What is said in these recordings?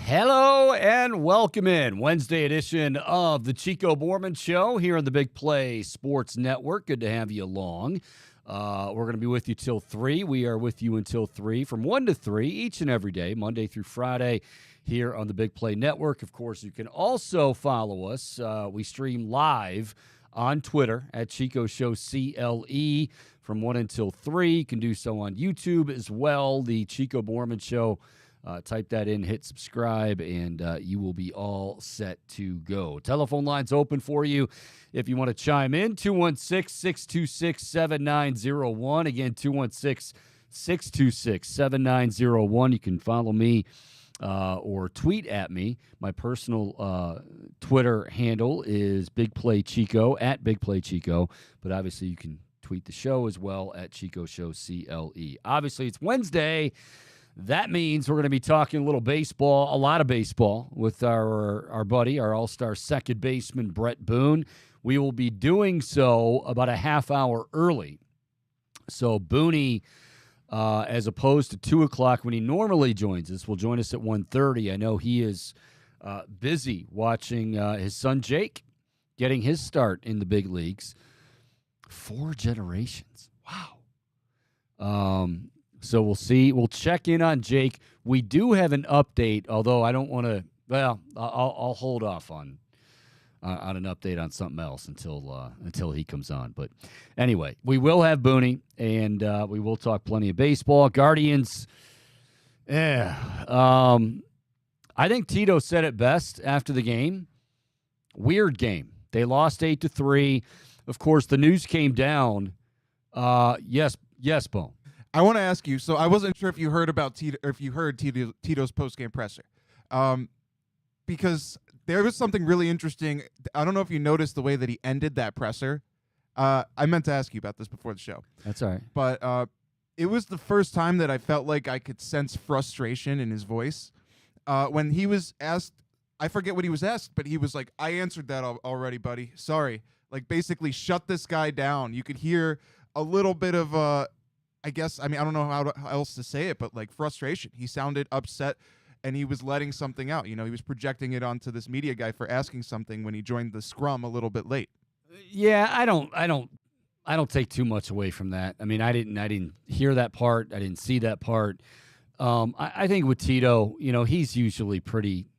Hello and welcome in Wednesday edition of the Chico Bormann Show here on the Big Play Sports Network. Good to have you along. We're going to be with you till 3. We are with you until 3 from 1 to 3 each and every day, Monday through Friday here on the Big Play Network. Of course, you can also follow us. We stream live on Twitter at Chico Show CLE from 1 until 3. You can do so on YouTube as well, the Chico Bormann Show. Type that in, hit subscribe, and you will be all set to go. Telephone line's open for you if you want to chime in, 216-626-7901. Again, 216-626-7901. You can follow me or tweet at me. My personal Twitter handle is BigPlayChico, at BigPlayChico, but obviously you can tweet the show as well at Chico Show CLE. Obviously, it's Wednesday. That means we're going to be talking a little baseball, a lot of baseball, with our buddy, our all-star second baseman, Bret Boone. We will be doing so about a half hour early. So Boone, as opposed to 2 o'clock when he normally joins us, will join us at 1:30. I know he is busy watching his son Jake getting his start in the big leagues. 4 generations. Wow. So we'll see. We'll check in on Jake. We do have an update, although I don't want to. Well, I'll hold off on an update on something else until he comes on. But anyway, we will have Boone, and we will talk plenty of baseball. Guardians. I think Tito said it best after the game. Weird game. They lost 8-3. Of course, the news came down. Yes, Boone. I want to ask you. So I wasn't sure if you heard about Tito, or if you heard Tito's post-game presser, because there was something really interesting. I don't know if you noticed the way that he ended that presser. I meant to ask you about this before the show. That's all right. But it was the first time that I felt like I could sense frustration in his voice when he was asked. I forget what he was asked, but he was like, "I answered that already, buddy. Sorry." Like basically, shut this guy down. You could hear a little bit of I guess, I mean, I don't know how else to say it, but like frustration. He sounded upset, and he was letting something out. You know, he was projecting it onto this media guy for asking something when he joined the scrum a little bit late. Yeah, I don't take too much away from that. I mean, I didn't hear that part. I didn't see that part. I think with Tito, you know, he's usually pretty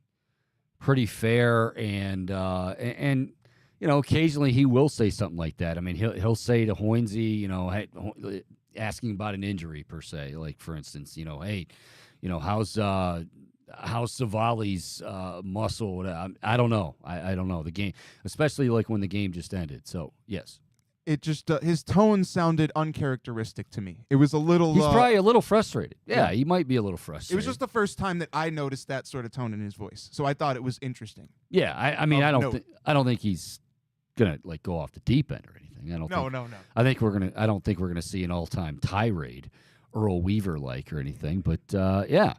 fair, and you know, occasionally he will say something like that. I mean, he'll say to Hoynesy, you know, hey, asking about an injury per se, like for instance, you know, hey, you know, how's Savali's muscle? I don't know. I don't know the game, especially like when the game just ended. So yes, it just his tone sounded uncharacteristic to me. It was a little. He's probably a little frustrated. Yeah, he might be a little frustrated. It was just the first time that I noticed that sort of tone in his voice, so I thought it was interesting. Yeah, I mean, I don't think he's gonna like go off the deep end or anything. No. I don't think we're gonna see an all-time tirade, Earl Weaver like or anything. But yeah,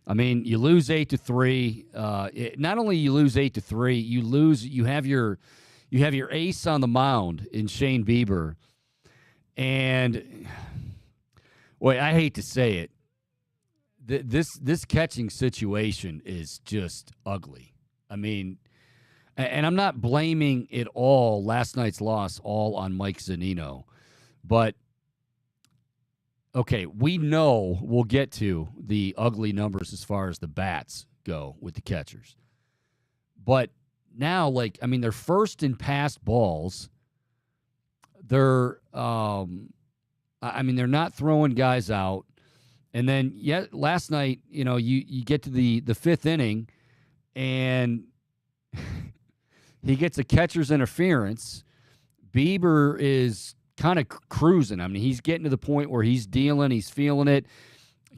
I mean, you lose 8-3. Not only you lose 8-3, you have your ace on the mound in Shane Bieber, and boy, I hate to say it, this catching situation is just ugly. I mean. And I'm not blaming it all, last night's loss, all on Mike Zunino. But, okay, we know we'll get to the ugly numbers as far as the bats go with the catchers. But now, like, I mean, they're first in passed balls. They're, they're not throwing guys out. And then, last night, you know, you get to the fifth inning, and he gets a catcher's interference. Bieber is kind of cruising. I mean, he's getting to the point where he's dealing, he's feeling it.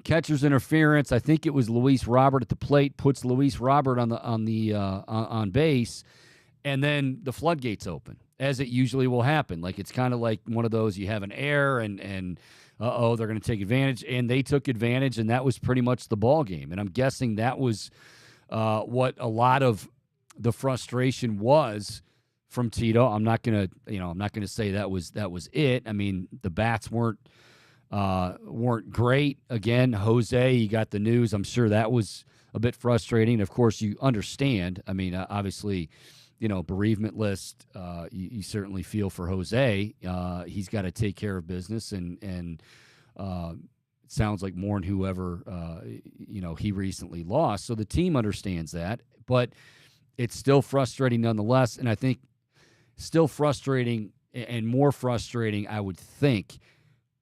Catcher's interference. I think it was Luis Robert at the plate, puts Luis Robert on base, and then the floodgates open, as it usually will happen. Like it's kind of like one of those, you have an error, and they're going to take advantage, and they took advantage, and that was pretty much the ball game. And I'm guessing that was what a lot of the frustration was from Tito. I'm not gonna say that was it. I mean, the bats weren't great. Again, Jose, you got the news. I'm sure that was a bit frustrating. Of course, you understand. I mean, obviously, bereavement list, you certainly feel for Jose. He's got to take care of business, and it sounds like mourn whoever, he recently lost. So the team understands that, but it's still frustrating nonetheless. And I think still frustrating and more frustrating, I would think,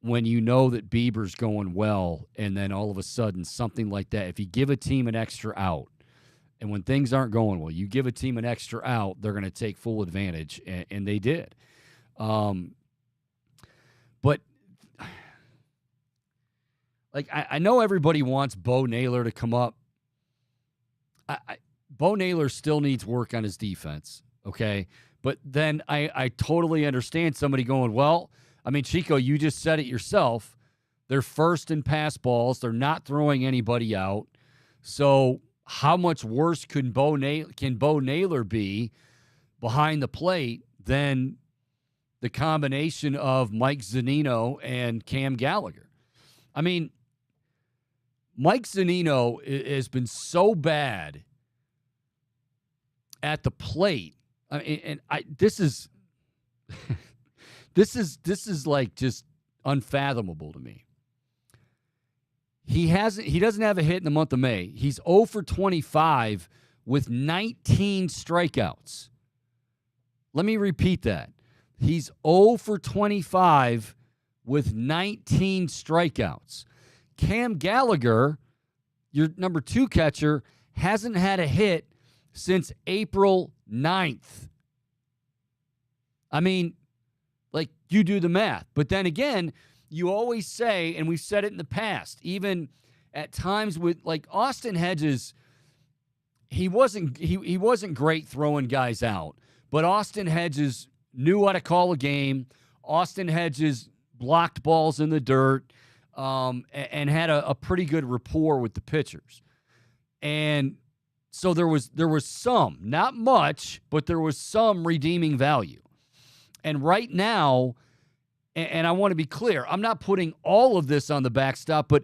when you know that Bieber's going well and then all of a sudden something like that, if you give a team an extra out, and when things aren't going well, you give a team an extra out, they're going to take full advantage, and they did. But like I know everybody wants Bo Naylor to come up. Bo Naylor still needs work on his defense, okay? But then I totally understand somebody going, well, I mean, Chico, you just said it yourself. They're first in pass balls. They're not throwing anybody out. So how much worse can Bo Naylor be behind the plate than the combination of Mike Zunino and Cam Gallagher? I mean, Mike Zunino has been so bad at the plate. This is like just unfathomable to me. He doesn't have a hit in the month of May. He's 0 for 25 with 19 strikeouts. Let me repeat that. He's 0 for 25 with 19 strikeouts. Cam Gallagher, your number 2 catcher, hasn't had a hit since April 9th. I mean, like, you do the math. But then again, you always say, and we've said it in the past, even at times with, like, Austin Hedges, he wasn't great throwing guys out. But Austin Hedges knew how to call a game. Austin Hedges blocked balls in the dirt, and had a pretty good rapport with the pitchers. And so there was some, not much, but there was some redeeming value. And right now, and I want to be clear, I'm not putting all of this on the backstop, but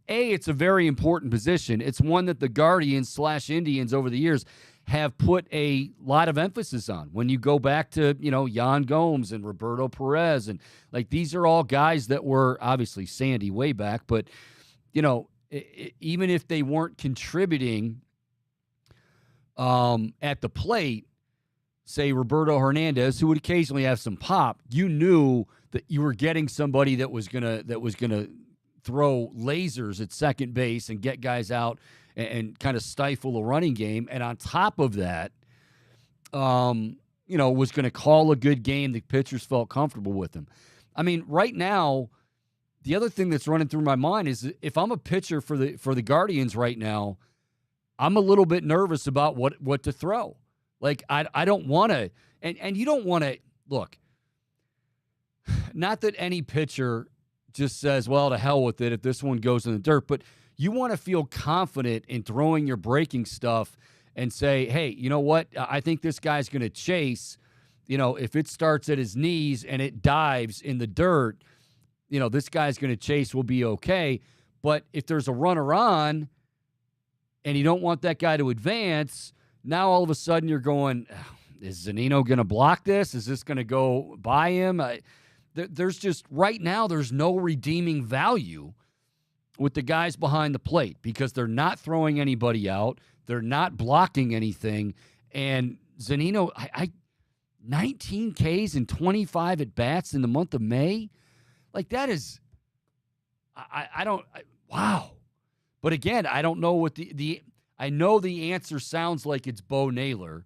it's a very important position. It's one that the Guardians/Indians over the years have put a lot of emphasis on. When you go back to, Yan Gomes and Roberto Perez, and like, these are all guys that were obviously Sandy way back, but, even if they weren't contributing at the plate, say Roberto Hernandez, who would occasionally have some pop, you knew that you were getting somebody that was gonna throw lasers at second base and get guys out and kind of stifle a running game. And on top of that, was going to call a good game. The pitchers felt comfortable with him. I mean, right now, the other thing that's running through my mind is if I'm a pitcher for the Guardians right now, I'm a little bit nervous about what to throw. Like, I don't want to, and you don't want to, look, not that any pitcher just says, well, to hell with it if this one goes in the dirt, but you want to feel confident in throwing your breaking stuff and say, hey, you know what? I think this guy's going to chase. If it starts at his knees and it dives in the dirt, this guy's going to chase, will be okay. But if there's a runner on and you don't want that guy to advance, now all of a sudden you're going, is Zunino going to block this? Is this going to go by him? There's just, right now, there's no redeeming value with the guys behind the plate because they're not throwing anybody out. They're not blocking anything. And Zunino, 19 Ks and 25 at-bats in the month of May? Like, that is, wow. But again, I don't know what I know the answer sounds like it's Bo Naylor.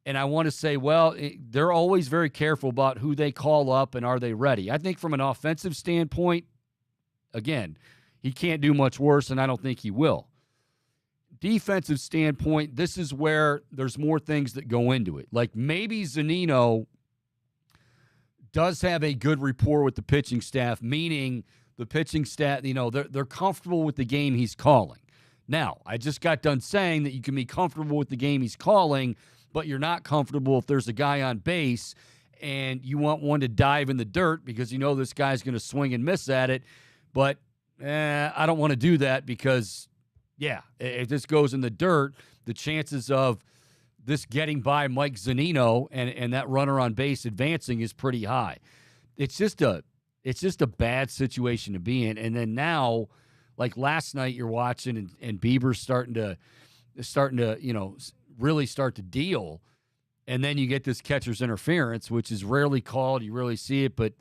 And I want to say, well, they're always very careful about who they call up and are they ready. I think from an offensive standpoint, again, he can't do much worse, and I don't think he will. Defensive standpoint, this is where there's more things that go into it. Like, maybe Zunino does have a good rapport with the pitching staff, meaning the pitching staff, they're comfortable with the game he's calling. Now, I just got done saying that you can be comfortable with the game he's calling, but you're not comfortable if there's a guy on base and you want one to dive in the dirt because this guy's going to swing and miss at it. But I don't want to do that because yeah, if this goes in the dirt, the chances of this getting by Mike Zunino and that runner on base advancing is pretty high. It's just a bad situation to be in. And then now, like last night, you're watching and Bieber's starting to really start to deal. And then you get this catcher's interference, which is rarely called. You really see it, but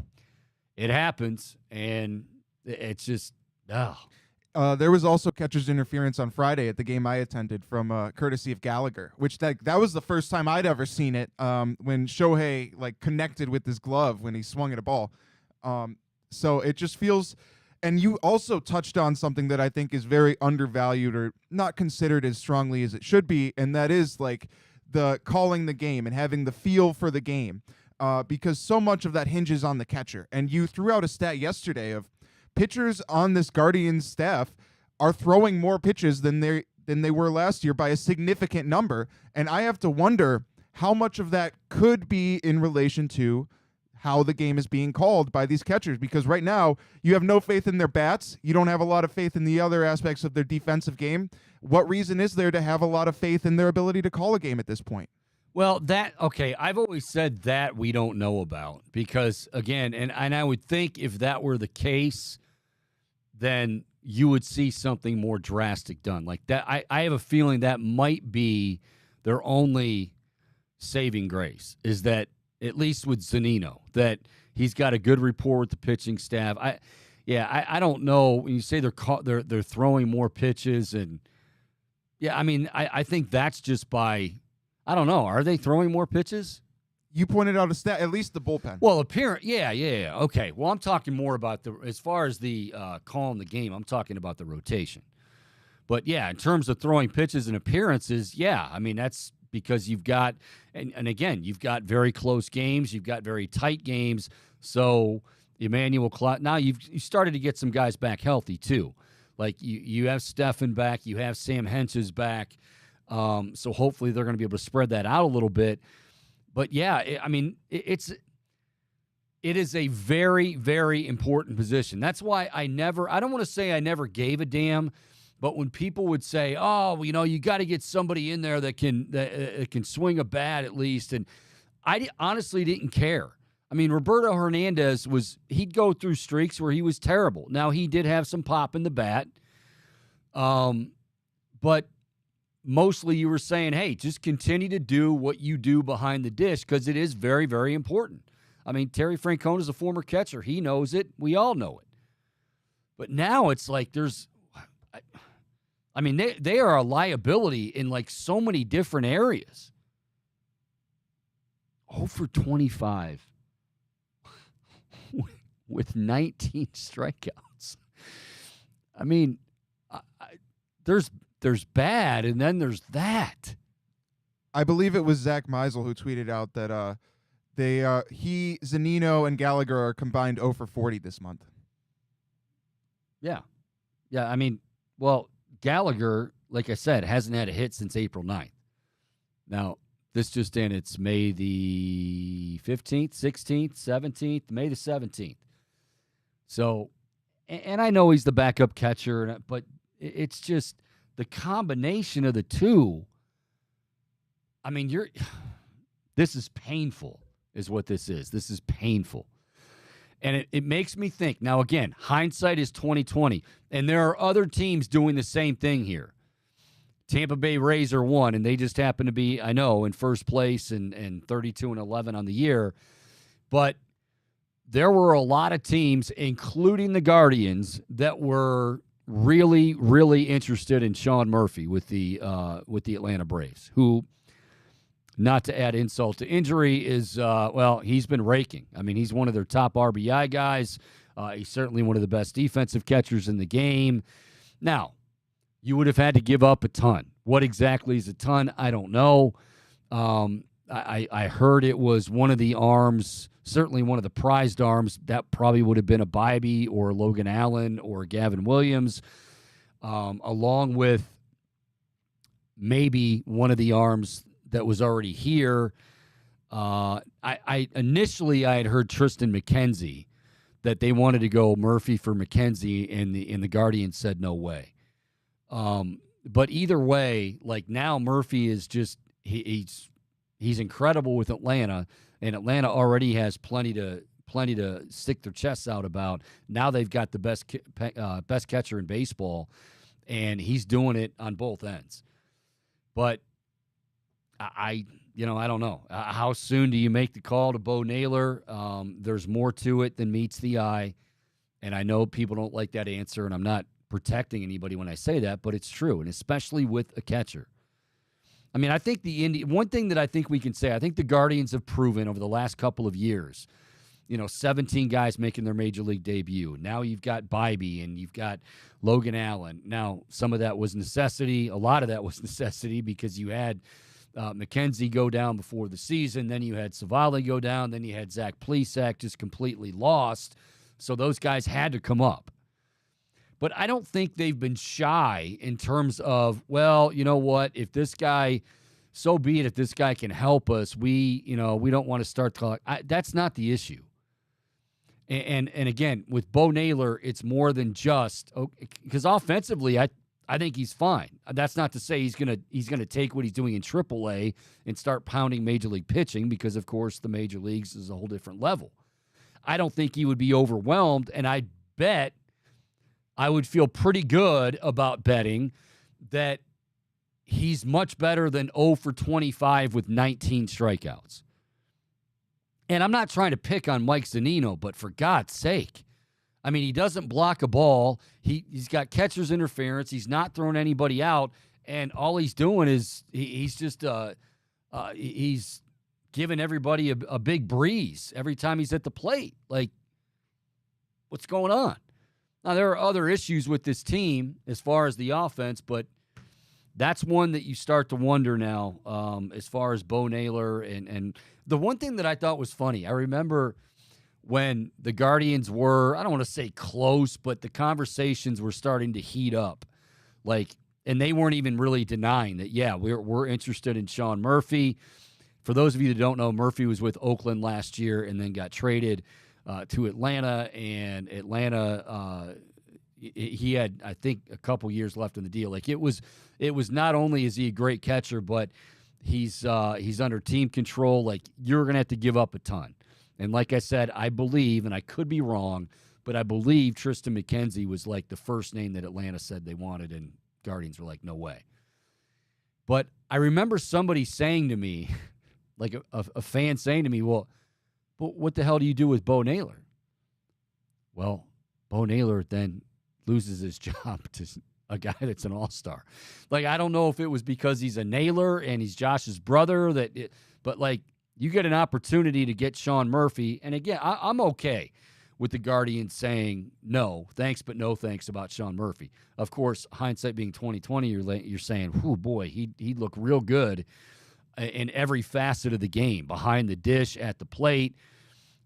it happens, and it's just There was also catcher's interference on Friday at the game I attended from courtesy of Gallagher, which that was the first time I'd ever seen it when Shohei connected with his glove when he swung at a ball. So it just feels. And you also touched on something that I think is very undervalued or not considered as strongly as it should be, and that is the calling the game and having the feel for the game, because so much of that hinges on the catcher. And you threw out a stat yesterday of pitchers on this Guardians staff are throwing more pitches than they were last year by a significant number, and I have to wonder how much of that could be in relation to how the game is being called by these catchers, because right now you have no faith in their bats. You don't have a lot of faith in the other aspects of their defensive game. What reason is there to have a lot of faith in their ability to call a game at this point? Well, I've always said that we don't know about because, again, and I would think if that were the case, then you would see something more drastic done. Like that, I have a feeling that might be their only saving grace, is that at least with Zunino, that he's got a good rapport with the pitching staff. I don't know when you say they're throwing more pitches, and I think that's just by, I don't know, are they throwing more pitches? You pointed out a stat, at least the bullpen. Well, yeah. Okay. Well, I'm talking more about as far as the calling the game, I'm talking about the rotation. But yeah, in terms of throwing pitches and appearances, yeah, I mean that's because you've got, and again, you've got very close games, you've got very tight games. So Emmanuel now you started to get some guys back healthy too. Like you have Stefan back, you have Sam Henches back. So hopefully they're going to be able to spread that out a little bit. But yeah, it is a very, very important position. That's why I don't want to say I never gave a damn, but when people would say, "Oh, you got to get somebody in there that can swing a bat at least," and I honestly didn't care. I mean, Roberto Hernandez he'd go through streaks where he was terrible. Now he did have some pop in the bat, but mostly you were saying, hey, just continue to do what you do behind the dish because it is very, very important. I mean, Terry Francona is a former catcher. He knows it. We all know it. But now it's like they are a liability in so many different areas. 0 for 25 with 19 strikeouts. I mean, there's bad, and then there's that. I believe it was Zach Meisel who tweeted out that Zunino, and Gallagher are combined 0 for 40 this month. Yeah. I mean, well, Gallagher, like I said, hasn't had a hit since April 9th. Now, this just in, it's May the 15th, 16th, 17th, May the 17th. So, and I know he's the backup catcher, but it's just the combination of the two. I mean, this is painful, is what this is. This is painful. And it makes me think. Now, again, hindsight is 20/20, and there are other teams doing the same thing here. Tampa Bay Rays are one, and they just happen to be, I know, in first place and 32-11 on the year. But there were a lot of teams, including the Guardians, that were really, really interested in Sean Murphy with the Atlanta Braves, who, not to add insult to injury, is, he's been raking. I mean, he's one of their top RBI guys. He's certainly one of the best defensive catchers in the game. Now, you would have had to give up a ton. What exactly is a ton? I don't know. I heard it was one of the arms, certainly one of the prized arms. That probably would have been a Bybee or Logan Allen or Gavin Williams, along with maybe one of the arms that was already here. I initially had heard Tristan McKenzie, that they wanted to go Murphy for McKenzie, and the Guardians said no way. But either way, like now Murphy is just he's incredible with Atlanta, and Atlanta already has plenty to stick their chests out about. Now they've got the best catcher in baseball, and he's doing it on both ends. But I don't know. How soon do you make the call to Bo Naylor? There's more to it than meets the eye, and I know people don't like that answer, and I'm not protecting anybody when I say that, but it's true, and especially with a catcher. I mean, I think one thing that I think we can say, I think the Guardians have proven over the last couple of years, 17 guys making their major league debut. Now you've got Bybee and you've got Logan Allen. Now, some of that was necessity. A lot of that was necessity because you had McKenzie go down before the season. Then you had Savali go down. Then you had Zach Plesac just completely lost. So those guys had to come up. But I don't think they've been shy in terms of, well, you know what? If this guy, so be it. If this guy can help us, we don't want to start calling. That's not the issue. And again, with Bo Naylor, it's more than just because offensively, I think he's fine. That's not to say he's gonna take what he's doing in AAA and start pounding major league pitching because, of course, the major leagues is a whole different level. I don't think he would be overwhelmed, and I bet I would feel pretty good about betting that he's much better than 0 for 25 with 19 strikeouts. And I'm not trying to pick on Mike Zunino, but for God's sake, I mean, he doesn't block a ball. He's got catcher's interference. He's not throwing anybody out, and all he's doing is he's just he's giving everybody a big breeze every time he's at the plate. Like, what's going on? Now, there are other issues with this team as far as the offense, but that's one that you start to wonder now as far as Bo Naylor. And the one thing that I thought was funny, I remember when the Guardians were, I don't want to say close, but the conversations were starting to heat up. And they weren't even really denying that, yeah, we're interested in Sean Murphy. For those of you that don't know, Murphy was with Oakland last year and then got traded to Atlanta, and Atlanta, he had, I think, a couple years left in the deal. Like, it was not only is he a great catcher, but he's under team control. Like, you're going to have to give up a ton. And like I said, I believe, and I could be wrong, but I believe Tristan McKenzie was like the first name that Atlanta said they wanted, and Guardians were like, no way. But I remember somebody saying to me, like a fan saying to me, well, but what the hell do you do with Bo Naylor? Well, Bo Naylor then loses his job to a guy that's an all-star. Like, I don't know if it was because he's a Naylor and he's Josh's brother, but like, you get an opportunity to get Sean Murphy. And again, I'm okay with the Guardians saying no, thanks, but no thanks about Sean Murphy. Of course, hindsight being 20/20, you're saying, oh boy, he'd look real good in every facet of the game, behind the dish, at the plate.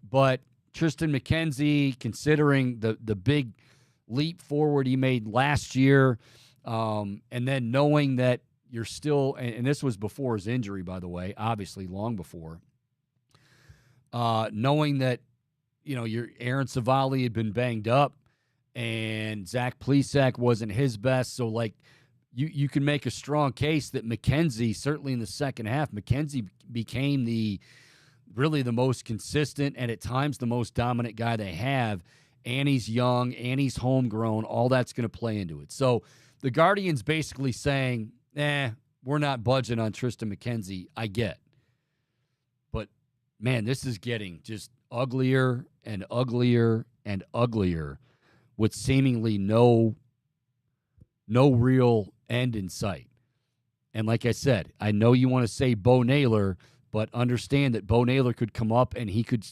But Tristan McKenzie, considering the big leap forward he made last year, and then knowing that you're still, and this was before his injury, by the way, obviously long before, knowing that, your Aaron Savali had been banged up and Zach Plesac wasn't his best. So, like, you can make a strong case that McKenzie, certainly in the second half, McKenzie became really the most consistent and at times the most dominant guy they have. And he's young, and he's homegrown. All that's going to play into it. So the Guardians basically saying, we're not budging on Tristan McKenzie. I get. But, man, this is getting just uglier and uglier and uglier with seemingly no real end in sight. And like I said, I know you want to say Bo Naylor, but understand that Bo Naylor could come up and he could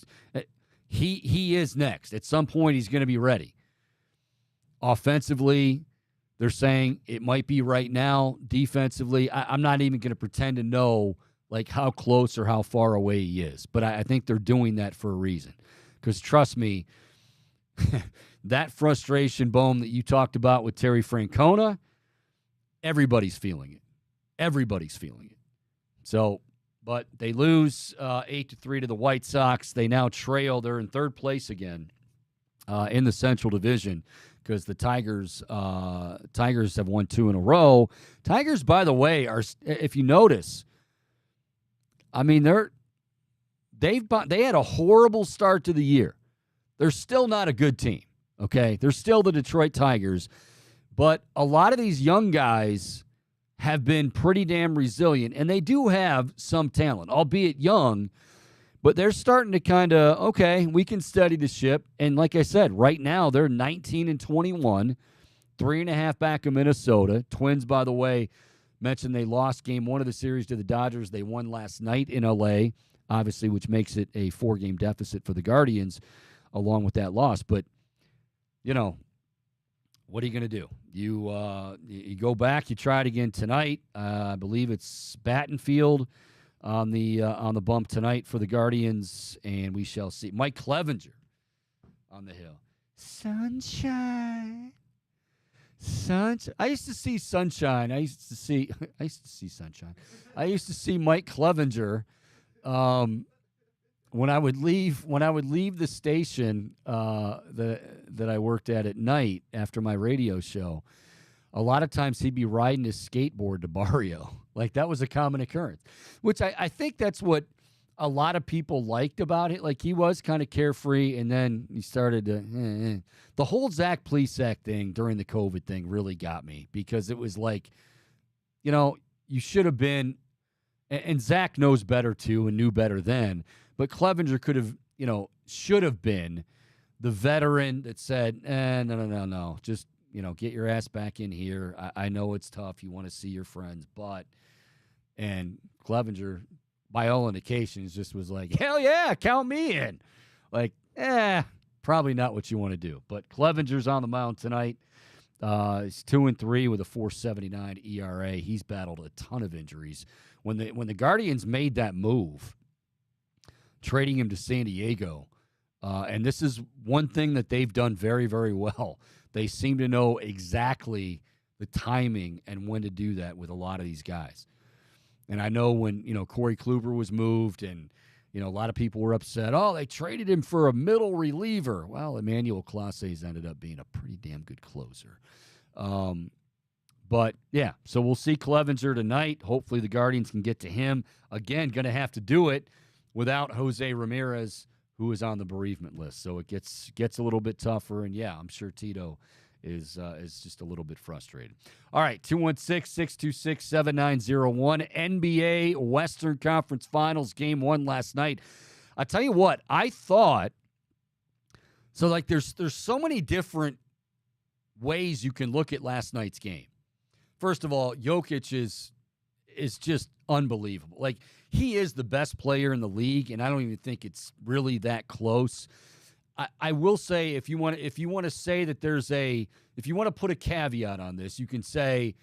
– he is next. At some point, he's going to be ready. Offensively, they're saying it might be right now. Defensively, I'm not even going to pretend to know like how close or how far away he is. But I think they're doing that for a reason. Because trust me, that frustration, Boone, that you talked about with Terry Francona, everybody's feeling it. Everybody's feeling it. So, but they lose 8-3 to the White Sox. They now trail. They're in third place again in the Central Division because the Tigers have won 2 in a row. Tigers, by the way, are, if you notice, I mean they had a horrible start to the year. They're still not a good team. Okay, they're still the Detroit Tigers, but a lot of these young guys have been pretty damn resilient, and they do have some talent, albeit young. But they're starting to kind of, okay, we can steady the ship. And like I said, right now they're 19-21, 3.5 back of Minnesota. Twins, by the way, mentioned they lost game 1 of the series to the Dodgers. They won last night in L.A., obviously, which makes it a 4-game deficit for the Guardians along with that loss. But, you know, what are you going to do? You go back, you try it again tonight. I believe it's Battenfield on the bump tonight for the Guardians, and we shall see. Mike Clevenger on the hill. Sunshine. I used to see Sunshine. I used to see Sunshine. I used to see Mike Clevenger when I would leave the station that I worked at night after my radio show. A lot of times he'd be riding his skateboard to Barrio. Like, that was a common occurrence, which I think that's what a lot of people liked about it. Like, he was kind of carefree, and then he started to the whole Zach Plesac thing during the COVID thing really got me, because it was like, you know, you should have been, and Zach knows better too and knew better then, but Clevenger could have, you know, should have been the veteran that said, no, just, you know, get your ass back in here. I know it's tough. You want to see your friends, and Clevenger, by all indications, just was like, hell yeah, count me in. Like, probably not what you want to do. But Clevenger's on the mound tonight. He's 2-3 with a 4.79 ERA. He's battled a ton of injuries. When the Guardians made that move, trading him to San Diego, and this is one thing that they've done very, very well. They seem to know exactly the timing and when to do that with a lot of these guys. And I know when, you know, Corey Kluber was moved, and, you know, a lot of people were upset. Oh, they traded him for a middle reliever. Well, Emmanuel Clases ended up being a pretty damn good closer. But, yeah, so we'll see Clevenger tonight. Hopefully the Guardians can get to him. Again, going to have to do it without Jose Ramirez, who is on the bereavement list. So it gets a little bit tougher, and, yeah, I'm sure Tito is just a little bit frustrated. All right, 216-626-7901, NBA Western Conference Finals, Game 1 last night. I tell you what, I thought, so, like, there's so many different ways you can look at last night's game. First of all, Jokic is just unbelievable. Like, he is the best player in the league, and I don't even think it's really that close. I will say, if you want to say that if you want to put a caveat on this, you can say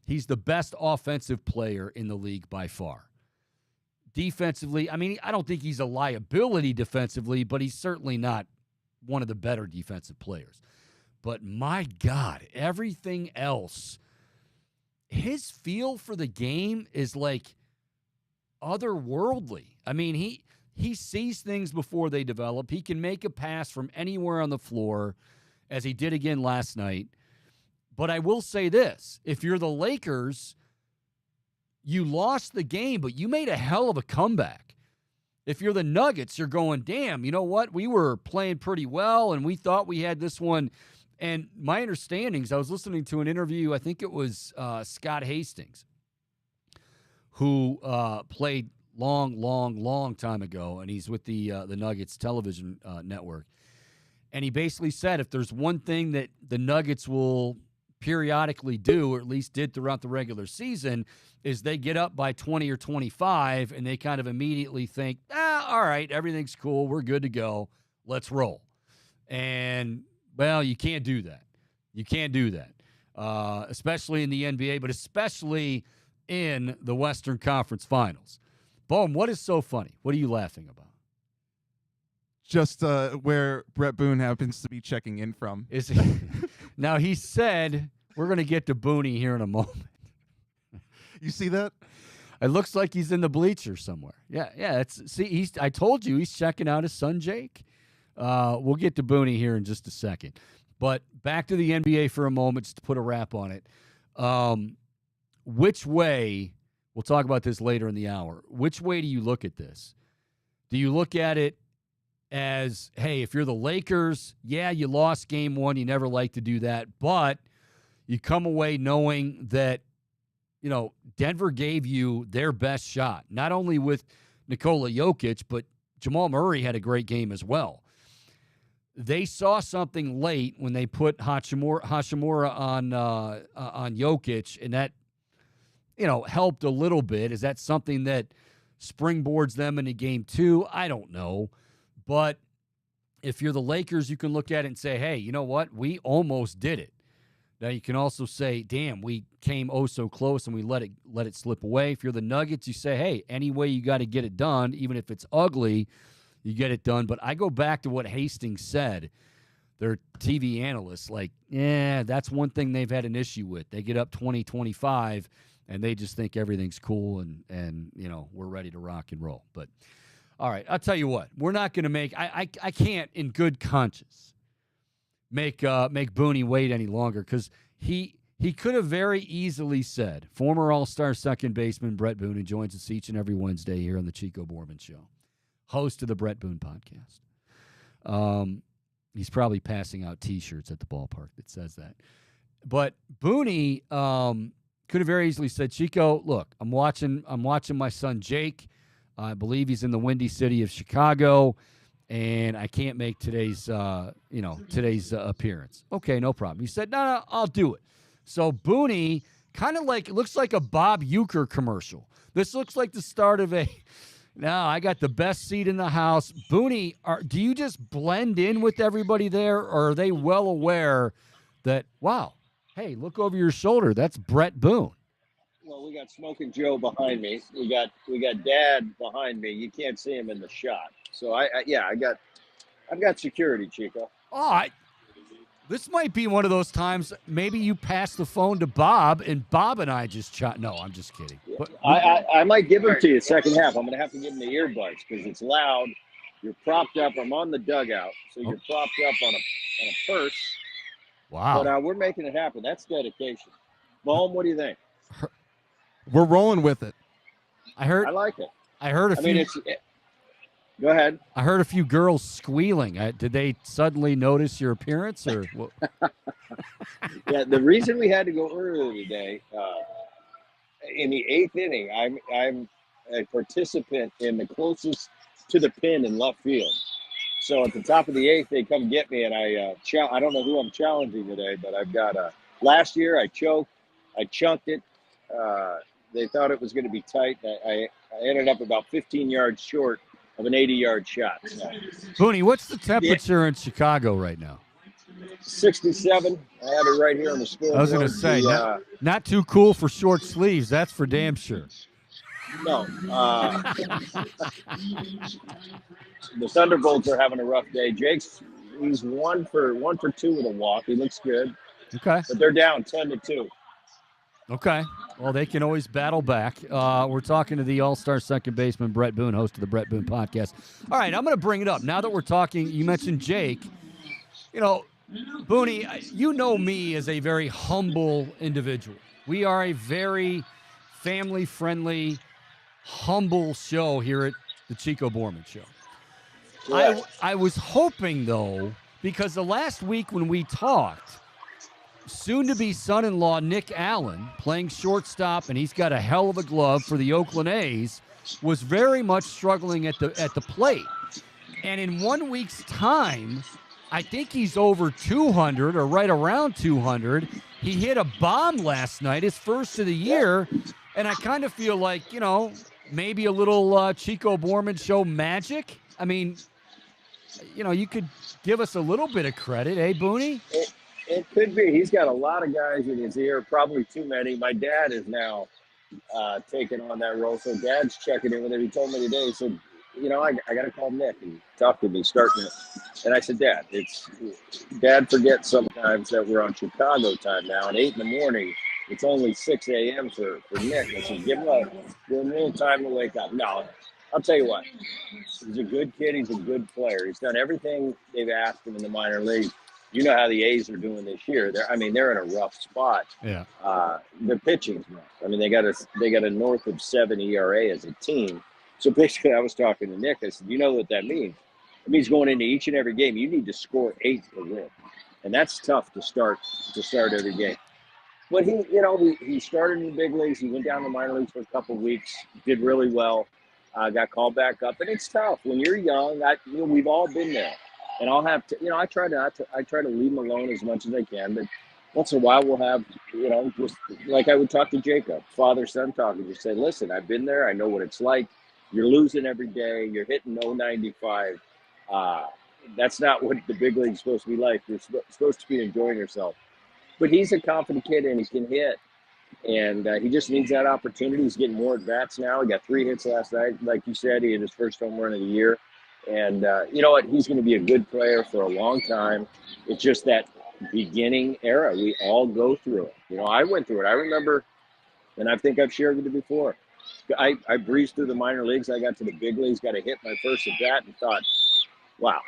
he's the best offensive player in the league by far. Defensively, I mean, I don't think he's a liability defensively, but he's certainly not one of the better defensive players. But my God, everything else, his feel for the game is like otherworldly. I mean, he sees things before they develop. He can make a pass from anywhere on the floor, as he did again last night. But I will say this. If you're the Lakers, you lost the game, but you made a hell of a comeback. If you're the Nuggets, you're going, damn, you know what? We were playing pretty well, and we thought we had this one. And my understandings, I was listening to an interview, I think it was Scott Hastings, who played long time ago, and he's with the Nuggets television network. And he basically said if there's one thing that the Nuggets will periodically do, or at least did throughout the regular season, is they get up by 20 or 25, and they kind of immediately think, all right, everything's cool, we're good to go, let's roll. And, well, you can't do that. You can't do that, especially in the NBA, but especially in the Western Conference Finals. Boom, what is so funny? What are you laughing about? Just where Bret Boone happens to be checking in from. Is he? Now, he said, we're going to get to Boone here in a moment. You see that? It looks like he's in the bleachers somewhere. Yeah. I told you he's checking out his son, Jake. We'll get to Boone here in just a second. But back to the NBA for a moment, just to put a wrap on it. Which way, we'll talk about this later in the hour, which way do you look at this? Do you look at it as, hey, if you're the Lakers, yeah, you lost game one, you never like to do that, but you come away knowing that, Denver gave you their best shot, not only with Nikola Jokic, but Jamal Murray had a great game as well. They saw something late when they put Hachimura on Jokic, and that, helped a little bit. Is that something that springboards them into game two? I don't know. But if you're the Lakers, you can look at it and say, hey, you know what? We almost did it. Now, you can also say, damn, we came oh so close and we let it slip away. If you're the Nuggets, you say, hey, any way you got to get it done, even if it's ugly, you get it done. But I go back to what Hastings said, their TV analysts, that's one thing they've had an issue with. They get up 20-25, and they just think everything's cool and we're ready to rock and roll. But, all right, I'll tell you what. We're not going to make – I can't in good conscience make Boone wait any longer, because he could have very easily said, former All-Star second baseman Bret Boone, who joins us each and every Wednesday here on the Chico Bormann Show, host of the Bret Boone podcast. He's probably passing out T-shirts at the ballpark that says that. But Boone could have very easily said, Chico, look, I'm watching my son Jake. I believe he's in the Windy City of Chicago, and I can't make today's appearance. Okay, no problem. He said, no, I'll do it. So Boone kind of it looks like a Bob Uecker commercial. This looks like the start of now I got the best seat in the house. Boone, do you just blend in with everybody there, or are they well aware that, wow, hey, look over your shoulder, that's Bret Boone? Well, we got Smoking Joe behind me. We got Dad behind me. You can't see him in the shot. So I've got security, Chico. This might be one of those times maybe you pass the phone to Bob and Bob and I just chat. No, I'm just kidding. But I might give them to you second half. I'm going to have to give them the earbuds because it's loud. You're propped up. I'm on the dugout, so you're propped up on a purse. Wow. But we're making it happen. That's dedication. Bohm, what do you think? We're rolling with it. I like it. I heard a few. Go ahead. I heard a few girls squealing. Did they suddenly notice your appearance, or what? Yeah, the reason we had to go early today, in the eighth inning, I'm a participant in the closest to the pin in left field. So at the top of the eighth, they come get me, and I don't know who I'm challenging today, but I've got last year I choked, I chunked it. They thought it was going to be tight. I ended up about 15 yards short of an 80-yard shot. So. Boone, what's the temperature in Chicago right now? 67. I have it right here on the scoreboard. I was going to say, not too cool for short sleeves. That's for damn sure. No. The Thunderbolts are having a rough day. He's one for two with a walk. He looks good. Okay. But they're down 10-2. Okay. Well, they can always battle back. We're talking to the All-Star second baseman, Bret Boone, host of the Bret Boone podcast. All right, I'm going to bring it up. Now that we're talking, you mentioned Jake. Boone, you know me as a very humble individual. We are a very family-friendly, humble show here at the Chico Bormann Show. Yeah. I was hoping, though, because the last week when we talked, soon-to-be son-in-law Nick Allen, playing shortstop, and he's got a hell of a glove for the Oakland A's, was very much struggling at the plate. And in 1 week's time, I think he's over 200 or right around 200. He hit a bomb last night, his first of the year, and I kind of feel like, maybe a little Chico Bormann Show magic. I mean, you could give us a little bit of credit, eh, Boone? It could be. He's got a lot of guys in his ear, probably too many. My dad is now taking on that role, so Dad's checking in with him. He told me today, he said, I got to call Nick and talk to me, starting it. And I said, Dad forgets sometimes that we're on Chicago time now, and 8 in the morning, it's only 6 a.m. for Nick. I said, give him a little time to wake up. No, I'll tell you what. He's a good kid. He's a good player. He's done everything they've asked him in the minor leagues. you know how the A's are doing this year. They're in a rough spot. Yeah. Their pitching's rough. I mean, they got a north of 7 ERA as a team. So basically, I was talking to Nick. I said, you know what that means? It means going into each and every game, you need to score 8 to win, and that's tough to start every game. But he started in the big leagues. He went down to the minor leagues for a couple of weeks, did really well, got called back up, and it's tough when you're young. We've all been there, and I'll have to. I try to leave him alone as much as I can, but once in a while we'll have, just like I would talk to Jacob, father-son talking. Just say, listen, I've been there. I know what it's like. You're losing every day. You're hitting 0.95. That's not what the big league's supposed to be like. You're supposed to be enjoying yourself. But he's a confident kid and he can hit. And he just needs that opportunity. He's getting more at bats now. He got 3 hits last night. Like you said, he had his first home run of the year. And you know what? He's going to be a good player for a long time. It's just that beginning era. We all go through it. I went through it. I remember, and I think I've shared with you before, I breezed through the minor leagues. I got to the big leagues, got to hit my first at bat and thought, wow,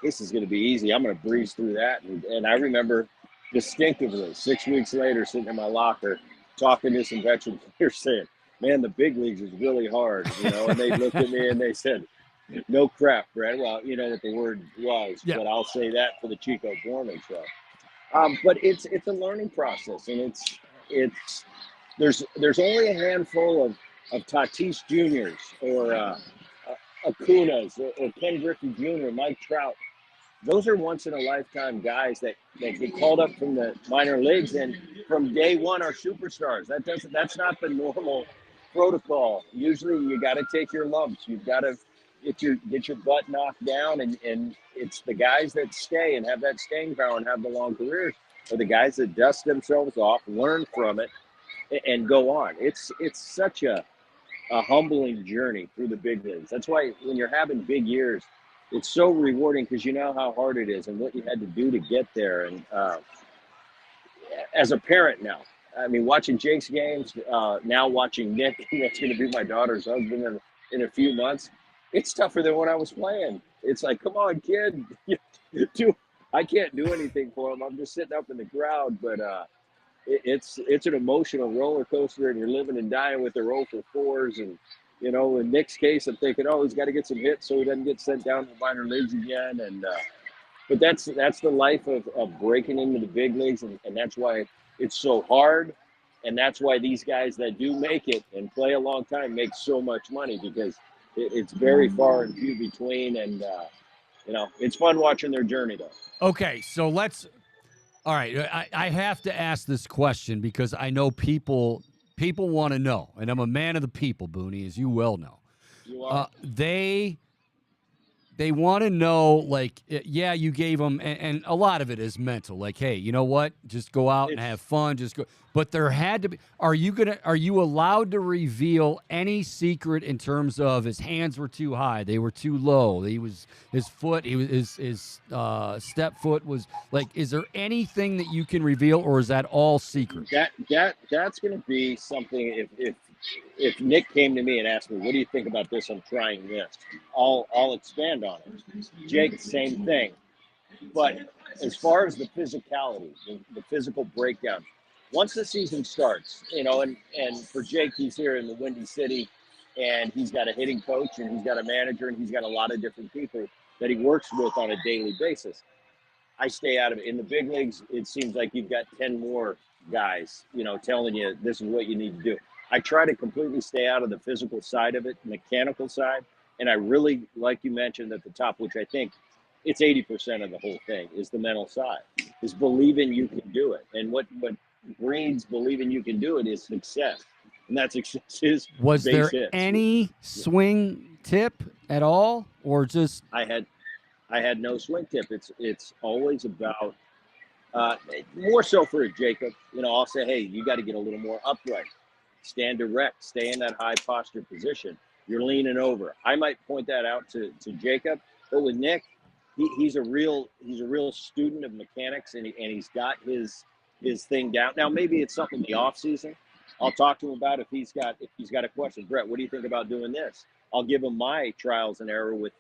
this is going to be easy. I'm going to breeze through that. And I remember distinctively 6 weeks later sitting in my locker talking to some veteran players saying, man, the big leagues is really hard, and they looked at me and they said, no crap, Bret. Well, you know what the word was, Yeah. But I'll say that for the Chico Bormann show. But it's a learning process, and there's only a handful of Tatis Juniors or Acunas or Ken Griffey Jr., Mike Trout. Those are once in a lifetime guys that get called up from the minor leagues and from day one are superstars. That's not the normal protocol. Usually you got to take your lumps. You've got to get your butt knocked down, and it's the guys that stay and have that staying power and have the long careers are the guys that dust themselves off, learn from it, and go on. It's such a humbling journey through the big leagues. That's why when you're having big years, it's so rewarding because you know how hard it is and what you had to do to get there. And as a parent now, watching Jake's games, now watching Nick, that's going to be my daughter's husband in a few months, it's tougher than when I was playing. It's like, come on, kid. I can't do anything for him. I'm just sitting up in the crowd. But it's an emotional roller coaster, and you're living and dying with the 0 for 4s. And, in Nick's case, I'm thinking, he's got to get some hits so he doesn't get sent down to the minor leagues again. And but that's the life of breaking into the big leagues, and that's why it's so hard. And that's why these guys that do make it and play a long time make so much money, because it's very far and few between. And, it's fun watching their journey, though. Okay, so all right, I have to ask this question because I know people want to know, and I'm a man of the people, Boone, as you well know. You are. They want to know, like, yeah, you gave them, and a lot of it is mental. Like, hey, you know what? Just go out and have fun. Just go. But there had to be. Are you allowed to reveal any secret in terms of his hands were too high, they were too low, his step foot was like? Is there anything that you can reveal, or is that all secret? That's going to be something. If Nick came to me and asked me, what do you think about this? I'm trying this. I'll expand on it. Jake, same thing. But as far as the physicality, the physical breakdown, once the season starts, and for Jake, he's here in the Windy City, and he's got a hitting coach, and he's got a manager, and he's got a lot of different people that he works with on a daily basis. I stay out of it. In the big leagues, it seems like you've got 10 more guys, telling you this is what you need to do. I try to completely stay out of the physical side of it, mechanical side. And I really, like you mentioned at the top, which I think it's 80% of the whole thing, is the mental side, is believing you can do it. And what breeds believing you can do it is success. And that success is Was base there hits. any swing tip at all, or just? I had no swing tip. It's always about, more so for Jacob, I'll say, hey, you got to get a little more upright. Stand erect, stay in that high posture position. You're leaning over. I might point that out to Jacob, but with Nick, he's a real student of mechanics, and he's got his thing down. Now maybe it's something in the off season. I'll talk to him about if he's got a question. Bret, what do you think about doing this? I'll give him my trials and error with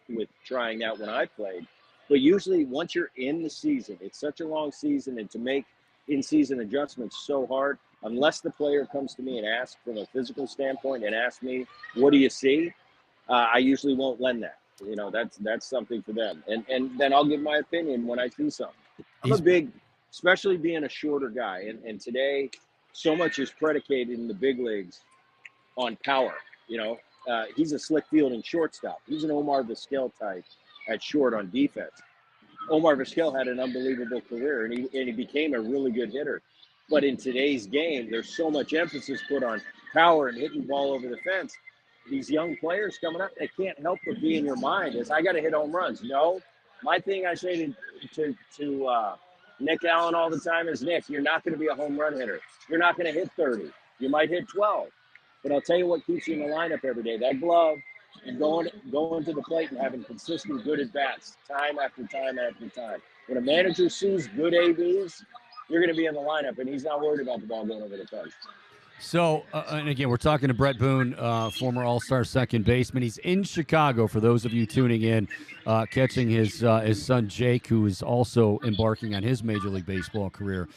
trying that when I played. But usually once you're in the season, it's such a long season, and to make in-season adjustments so hard, unless the player comes to me and asks from a physical standpoint and asks me, what do you see? I usually won't lend that. That's something for them. And then I'll give my opinion when I see something. I'm a big, especially being a shorter guy. And today, so much is predicated in the big leagues on power. He's a slick fielding shortstop. He's an Omar Vizquel type at short on defense. Omar Vizquel had an unbelievable career, and he became a really good hitter. But in today's game, there's so much emphasis put on power and hitting the ball over the fence. These young players coming up, they can't help but be in your mind is, I got to hit home runs. No, my thing I say to Nick Allen all the time is, Nick, you're not going to be a home run hitter. You're not going to hit 30. You might hit 12. But I'll tell you what keeps you in the lineup every day, that glove and going to the plate and having consistent good at-bats time after time after time. When a manager sees good ABs, you're going to be in the lineup, and he's not worried about the ball going over the fence. So, and again, we're talking to Bret Boone, former All-Star second baseman. He's in Chicago, for those of you tuning in, catching his son Jake, who is also embarking on his Major League Baseball career.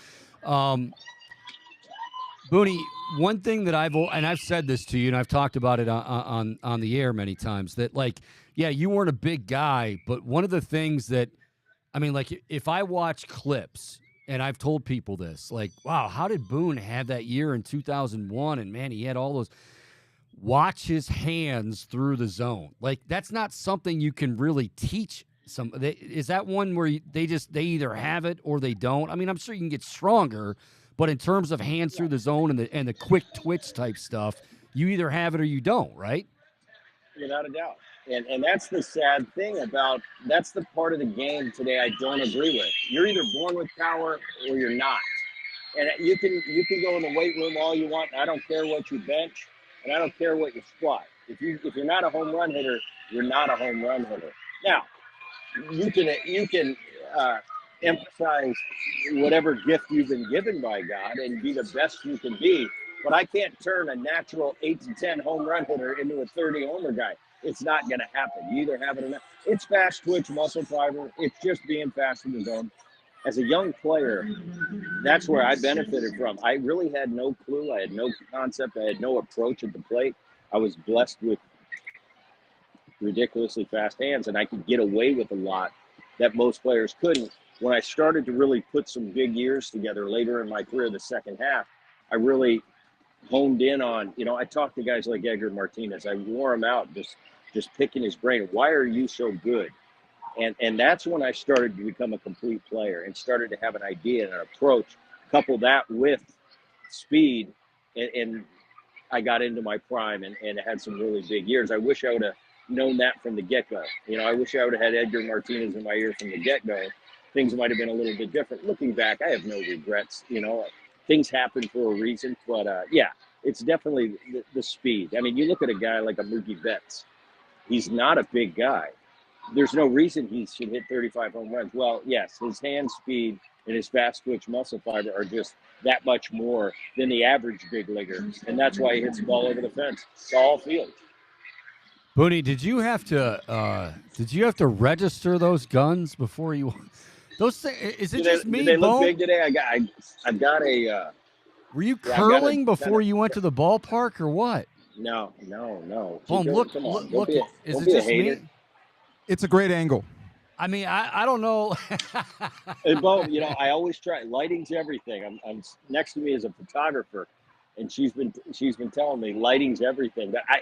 Boone, one thing that I've said this to you, and I've talked about it on the air many times, that, like, yeah, you weren't a big guy, but one of the things that, I mean, like, if I watch clips, and I've told people this, like, wow, how did Boone have that year in 2001? And, man, he had all those. Watch his hands through the zone. Like, that's not something you can really teach. Is that one where they either have it or they don't? I mean, I'm sure you can get stronger, but in terms of hands through the zone and the quick twitch type stuff, you either have it or you don't, right? Without a doubt. And that's the sad thing that's the part of the game today I don't agree with. You're either born with power or you're not. And you can go in the weight room all you want. I don't care what you bench, and I don't care what you squat. If you're not a home run hitter, you're not a home run hitter. Now, you can emphasize whatever gift you've been given by God and be the best you can be. But I can't turn a natural 8 to 10 home run hitter into a 30 homer guy. It's not going to happen. You either have it or not. It's fast twitch muscle fiber. It's just being fast in the zone. As a young player, that's where I benefited from. I really had no clue. I had no concept. I had no approach at the plate. I was blessed with ridiculously fast hands, and I could get away with a lot that most players couldn't. When I started to really put some big years together later in my career, the second half, I really honed in on, I talked to guys like Edgar Martinez. I wore him out just picking his brain. Why are you so good? And that's when I started to become a complete player and started to have an idea and an approach. Couple that with speed, and I got into my prime and had some really big years. I wish I would have known that from the get-go. I wish I would have had Edgar Martinez in my ear from the get-go. Things might have been a little bit different. Looking back, I have no regrets. Things happen for a reason. But, yeah, it's definitely the speed. I mean, you look at a guy like a Mookie Betts. He's not a big guy. There's no reason he should hit 35 home runs. Well, yes, his hand speed and his fast twitch muscle fiber are just that much more than the average big leaguer. And that's why he hits the ball over the fence. It's all field. Boone, did you have to register those guns before you? Those things, is it just me? Did they look big today? I've got a. Were you curling before you went to the ballpark or what? No. Boom, look. Is it just me? It's a great angle. I mean, I don't know. And Bo, I always try. Lighting's everything. I'm next to me is a photographer, and she's been telling me lighting's everything. But I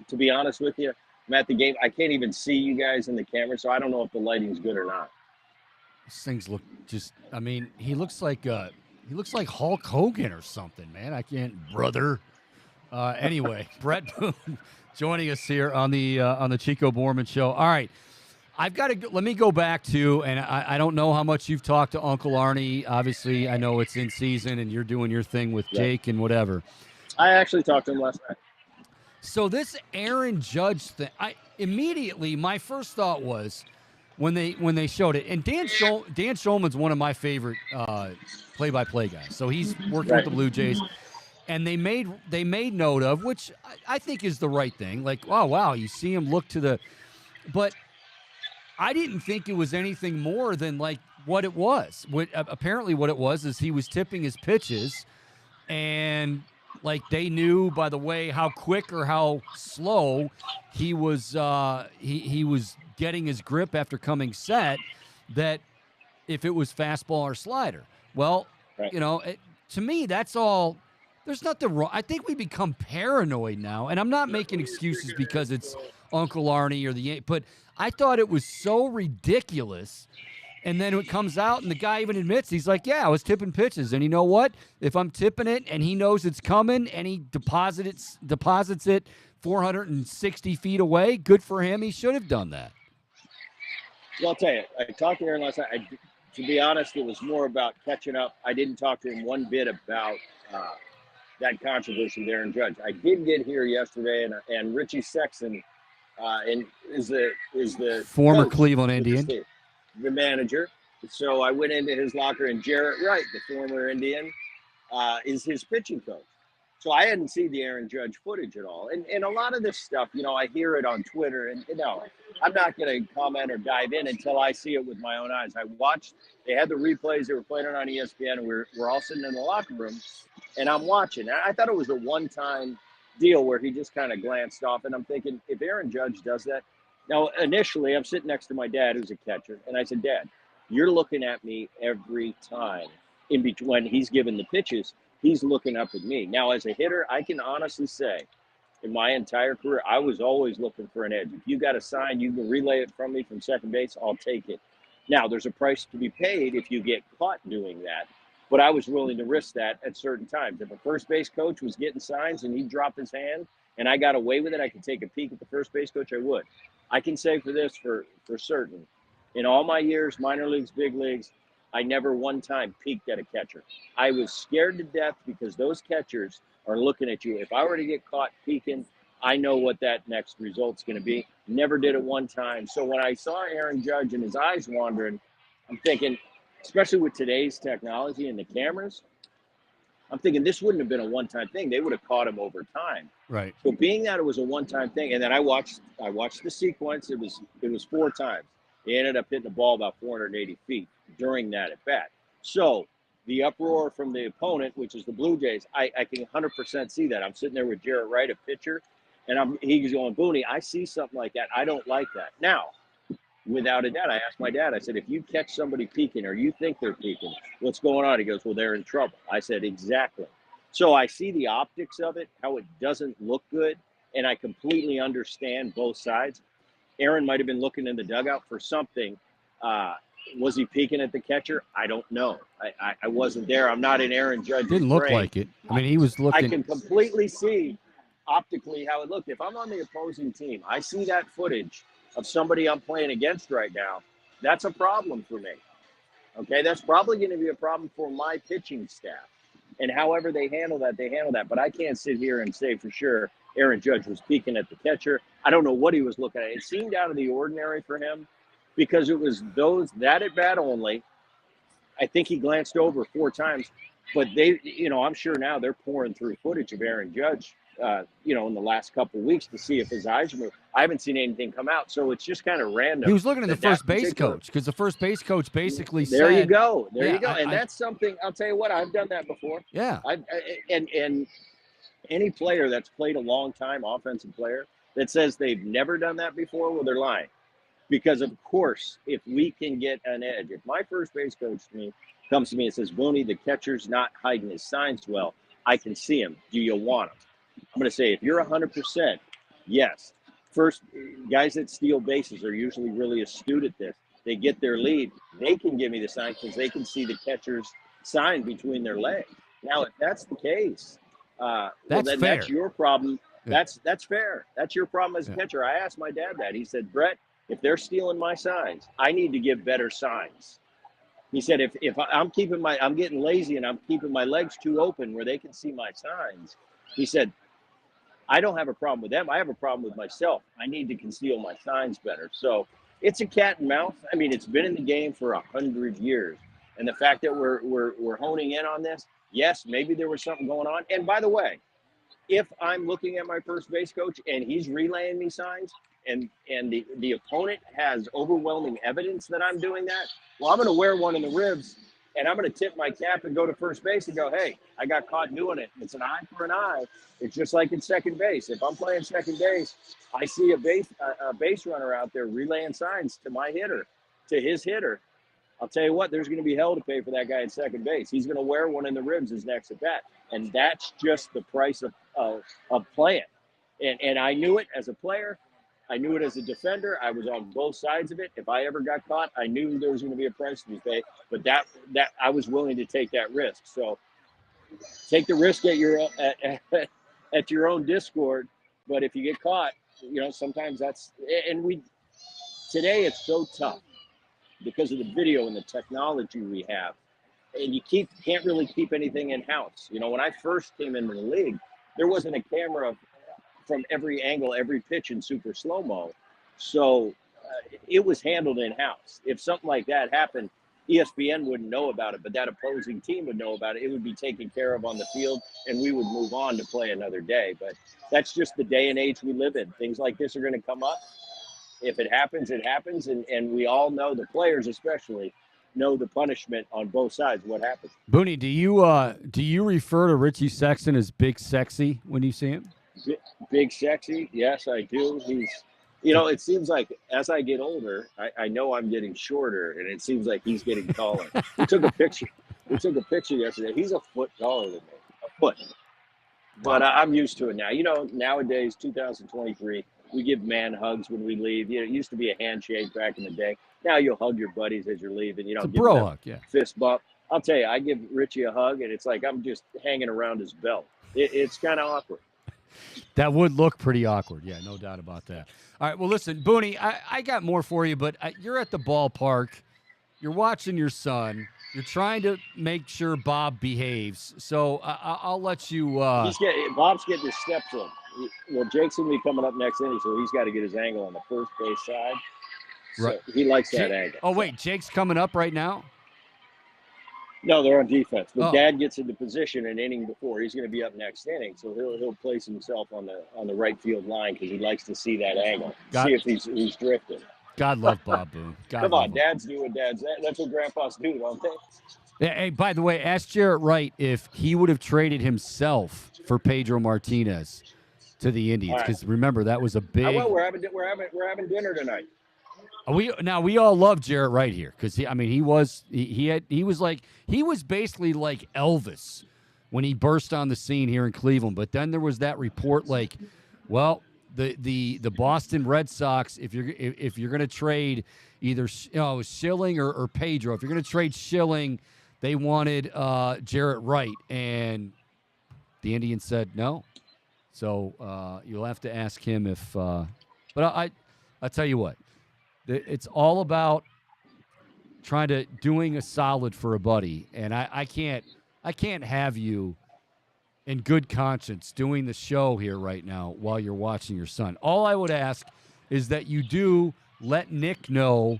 to be honest with you, I'm at the game. I can't even see you guys in the camera, so I don't know if the lighting's good or not. These things look just. I mean, he looks like Hulk Hogan or something, man. I can't, brother. Anyway, Bret Boone joining us here on the Chico Bormann Show. All right, let me go back to, and I don't know how much you've talked to Uncle Arnie. Obviously, I know it's in season and you're doing your thing with Jake and whatever. I actually talked to him last night. So this Aaron Judge thing, immediately my first thought was when they showed it, and Dan Schulman's one of my favorite play-by-play guys. So he's working with the Blue Jays. And they made note of, which I think is the right thing. Like, oh, wow, you see him look to the – but I didn't think it was anything more than like what it was. Apparently what it was is he was tipping his pitches, and like they knew by the way how quick or how slow he was he was getting his grip after coming set, that if it was fastball or slider. Well, Right. to me, that's all. There's nothing wrong. I think we become paranoid now, and I'm not making excuses because it's Uncle Arnie or but I thought it was so ridiculous. And then it comes out, and the guy even admits, he's like, yeah, I was tipping pitches. And you know what? If I'm tipping it and he knows it's coming and he deposits it 460 feet away, good for him. He should have done that. Well, I'll tell you, I talked to Aaron last night. To be honest, it was more about catching up. I didn't talk to him one bit about that controversy with Aaron Judge. I did get here yesterday, and Richie Sexton is the former coach, Cleveland Indian, the manager. So I went into his locker, and Jarrett Wright, the former Indian, is his pitching coach. So I hadn't seen the Aaron Judge footage at all. And a lot of this stuff, I hear it on Twitter, and I'm not going to comment or dive in until I see it with my own eyes. They had the replays, they were playing it on ESPN, and we're all sitting in the locker room, and I'm watching. And I thought it was a one-time deal where he just kind of glanced off, and I'm thinking, if Aaron Judge does that, now initially I'm sitting next to my dad who's a catcher, and I said, Dad, you're looking at me every time in between when he's giving the pitches. He's looking up at me. Now, as a hitter, I can honestly say in my entire career, I was always looking for an edge. If you got a sign, you can relay it from me from second base, I'll take it. Now, there's a price to be paid if you get caught doing that, but I was willing to risk that at certain times. If a first base coach was getting signs and he dropped his hand and I got away with it, I could take a peek at the first base coach, I would. I can say for this for certain, in all my years, minor leagues, big leagues, I never one time peeked at a catcher. I was scared to death because those catchers are looking at you. If I were to get caught peeking, I know what that next result's going to be. Never did it one time. So when I saw Aaron Judge and his eyes wandering, I'm thinking, especially with today's technology and the cameras, I'm thinking this wouldn't have been a one-time thing. They would have caught him over time. Right. So being that it was a one-time thing, and then I watched the sequence. It was 4 times. He ended up hitting the ball about 480 feet during that at bat. So the uproar from the opponent, which is the Blue Jays, I can 100% see that. I'm sitting there with Jarrett Wright, a pitcher, and he's going, Boone, I see something like that. I don't like that. Now, without a doubt, I asked my dad, I said, if you catch somebody peeking or you think they're peeking, what's going on? He goes, well, they're in trouble. I said, exactly. So I see the optics of it, how it doesn't look good, and I completely understand both sides. Aaron might have been looking in the dugout for something. Was he peeking at the catcher? I don't know. I wasn't there. I'm not in Aaron Judge's Didn't look brain. like it. I mean, he was looking. I can completely see optically how it looked. If I'm on the opposing team, I see that footage of somebody I'm playing against right now. That's a problem for me. Okay, that's probably going to be a problem for my pitching staff. And however they handle that, they handle that. But I can't sit here and say for sure Aaron Judge was peeking at the catcher. I don't know what he was looking at. It seemed out of the ordinary for him because it was that at bat only. I think he glanced over 4 times, but they, I'm sure now they're pouring through footage of Aaron Judge, in the last couple of weeks to see if his eyes move. I haven't seen anything come out, so it's just kind of random. He was looking at the first base coach because the first base coach basically said, "There you go, there yeah, you go," and that's something. I'll tell you what, I've done that before. Yeah, and any player that's played a long time, offensive player, that says they've never done that before, well, they're lying. Because, of course, if we can get an edge, if my first base coach comes to me and says, Boone, the catcher's not hiding his signs well, I can see him. Do you want him? I'm going to say, if you're 100%, yes. First, guys that steal bases are usually really astute at this. They get their lead. They can give me the sign because they can see the catcher's sign between their legs. Now, if that's the case, then fair. That's your problem. Yeah. That's fair. That's your problem as a catcher. I asked my dad that. He said, Bret, if they're stealing my signs, I need to give better signs. He said, if I'm getting lazy and I'm keeping my legs too open where they can see my signs, he said, I don't have a problem with them. I have a problem with myself. I need to conceal my signs better. So it's a cat and mouse. I mean, it's been in the game for 100 years. And the fact that we're honing in on this, yes, maybe there was something going on. And by the way, if I'm looking at my first base coach and he's relaying me signs and the opponent has overwhelming evidence that I'm doing that, well, I'm going to wear one in the ribs, and I'm going to tip my cap and go to first base and go, hey, I got caught doing it. It's an eye for an eye. It's just like in second base. If I'm playing second base, I see a base runner out there relaying signs to my hitter, to his hitter. I'll tell you what, there's going to be hell to pay for that guy at second base. He's going to wear one in the ribs his next at bat. And that's just the price of playing. And I knew it as a player. I knew it as a defender. I was on both sides of it. If I ever got caught, I knew there was going to be a price to be paid. But that I was willing to take that risk. So take the risk at your own discord. But if you get caught, sometimes that's, and today it's so tough because of the video and the technology we have, and you can't really keep anything in house. When I first came into the league, there wasn't a camera from every angle, every pitch in super slow-mo. So it was handled in house. If something like that happened, ESPN wouldn't know about it, but that opposing team would know about it. It would be taken care of on the field, and we would move on to play another day. But that's just the day and age we live in. Things like this are going to come up. If it happens, it happens. And we all know, the players especially, know the punishment on both sides, what happens. Boone, do you refer to Richie Sexton as Big Sexy when you see him? Big Sexy? Yes, I do. He's, it seems like as I get older, I know I'm getting shorter, and it seems like he's getting taller. We took a picture yesterday. He's a foot taller than me, a foot. But I'm used to it now. Nowadays, 2023, we give man hugs when we leave. It used to be a handshake back in the day. Now you'll hug your buddies as you're leaving. It's a bro hug, yeah. Fist bump. I'll tell you, I give Richie a hug, and it's like I'm just hanging around his belt. It's kind of awkward. That would look pretty awkward. Yeah, no doubt about that. All right, well, listen, Boone, I got more for you, but you're at the ballpark. You're watching your son. You're trying to make sure Bob behaves. So I'll let you. Bob's getting his steps in. Jake's going to be coming up next inning, so he's got to get his angle on the first base side. So right. He likes that angle. Oh, wait, Jake's coming up right now? No, they're on defense. But Dad gets into position an inning before. He's going to be up next inning, so he'll place himself on the right field line because he likes to see that angle, see if he's drifting. God love Bob Boone. Come on, Dads do what Dads. That's what Grandpas do, don't they? Hey, by the way, ask Jarrett Wright if he would have traded himself for Pedro Martinez to the Indians, because remember that was a big. We're having dinner tonight. We all love Jarrett Wright here because he was basically like Elvis when he burst on the scene here in Cleveland. But then there was that report like, well, the Boston Red Sox, if you're going to trade either Schilling or Pedro, if you're going to trade Schilling, they wanted Jarrett Wright, and the Indians said no. So you'll have to ask him if. But I'll tell you what. It's all about doing a solid for a buddy, and I can't have you in good conscience doing the show here right now while you're watching your son. All I would ask is that you do let Nick know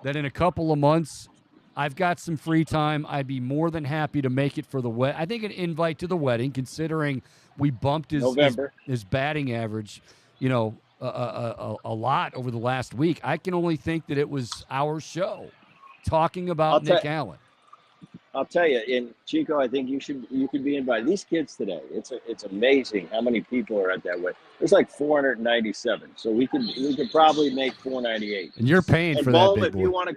that in a couple of months I've got some free time. I'd be more than happy to make it for the wedding. I think an invite to the wedding, considering we bumped his batting average, a lot over the last week. I can only think that it was our show talking about Nick Allen. I'll tell you, in Chico, I think you could be invited. These kids today, it's amazing how many people are at that wedding. There's like 497, so we could probably make 498. And you're paying for that, big boy. If you want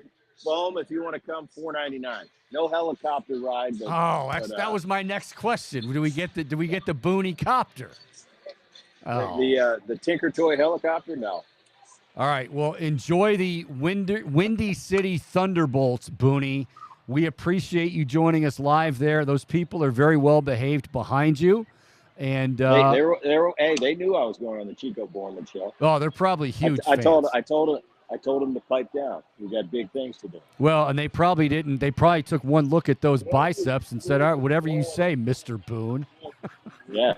to come, 499. No helicopter ride. That was my next question. Do we get the Boone copter? Oh. The Tinker Toy helicopter? No. All right. Well, enjoy the Windy City Thunderbolts, Boone. We appreciate you joining us live there. Those people are very well behaved behind you, and they knew I was going on the Chico Bormann show. Oh, they're probably huge. I told them to pipe down. We got big things to do. Well, and they probably didn't. They probably took one look at those biceps and said, "All right, whatever you say, Mr. Boone." Yes.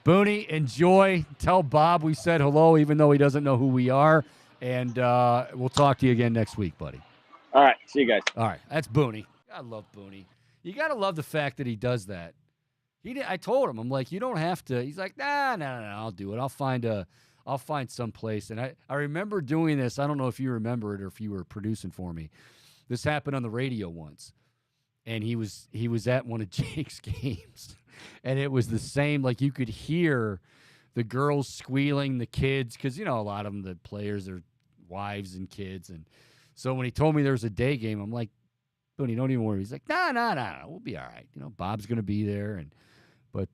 Boone, enjoy. Tell Bob we said hello, even though he doesn't know who we are. And we'll talk to you again next week, buddy. All right. See you guys. All right. That's Boone. I love Boone. You got to love the fact that he does that. I told him, I'm like, you don't have to. He's like, nah, I'll do it. I'll find a I'll find some place. And I remember doing this. I don't know if you remember it or if you were producing for me. This happened on the radio once. And he was at one of Jake's games. And it was the same. Like, you could hear the girls squealing, the kids, because, a lot of them, the players, are wives and kids. And so when he told me there was a day game, I'm like, Boone, don't even worry. He's like, nah, we'll be all right. Bob's going to be there. But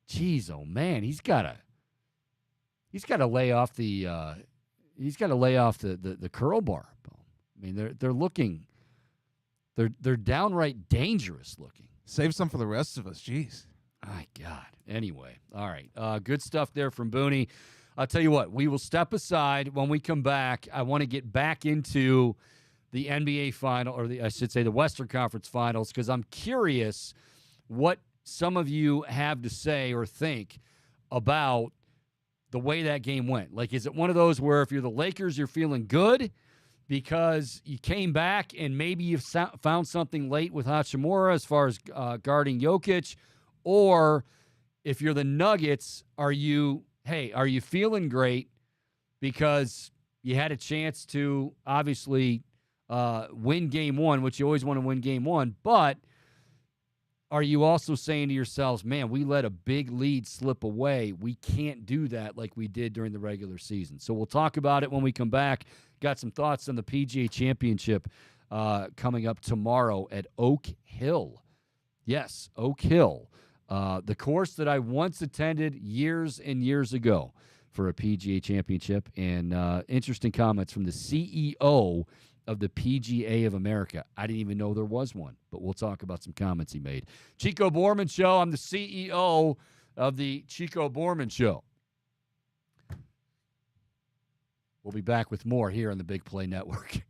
geez, oh man, he's got to lay off the curl bar. I mean, they're looking, they're downright dangerous looking. Save some for the rest of us. Jeez. My God. Anyway, all right. Good stuff there from Booney. I'll tell you what, we will step aside. When we come back, I want to get back into the NBA final, or I should say the Western Conference Finals, because I'm curious what some of you have to say or think about the way that game went. Like, is it one of those where if you're the Lakers, you're feeling good because you came back and maybe you found something late with Hachimura as far as guarding Jokic? Or if you're the Nuggets, are you feeling great because you had a chance to obviously win game one, which you always want to win game one, but are you also saying to yourselves, man, we let a big lead slip away. We can't do that like we did during the regular season. So we'll talk about it when we come back. Got some thoughts on the PGA Championship coming up tomorrow at Oak Hill. Yes, Oak Hill. The course that I once attended years and years ago for a PGA Championship. And interesting comments from the CEO of the PGA of America. I didn't even know there was one, but we'll talk about some comments he made. Chico Bormann Show. I'm the CEO of the Chico Bormann Show. We'll be back with more here on the Big Play Network.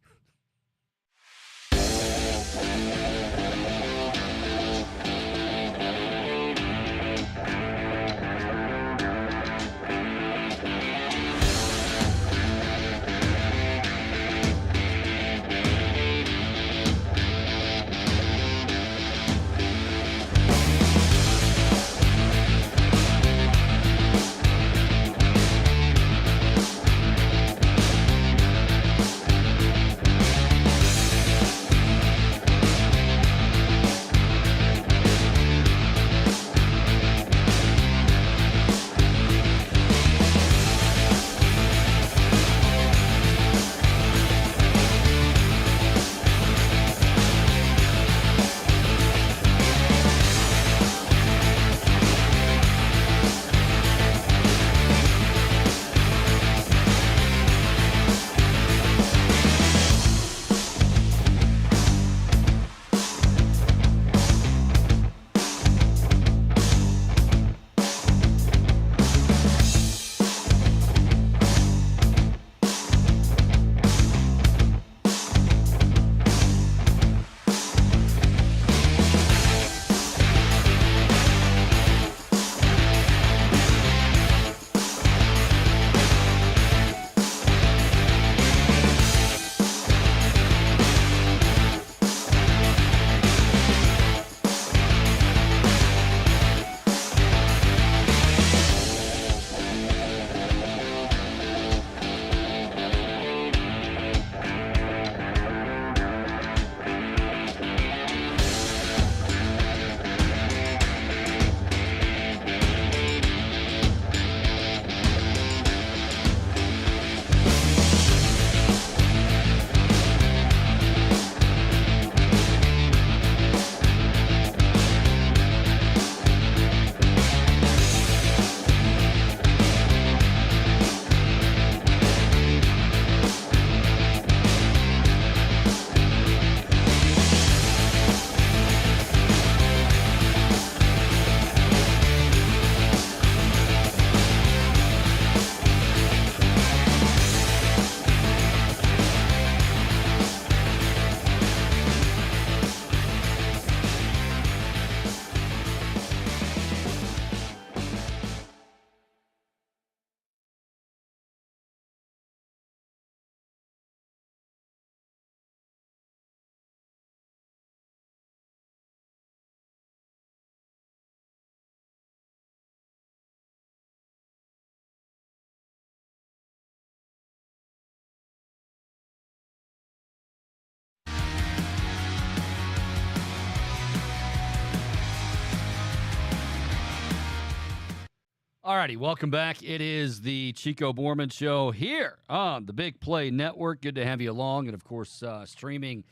All righty, welcome back. It is the Chico Bormann Show here on the Big Play Network. Good to have you along. And, of course, streaming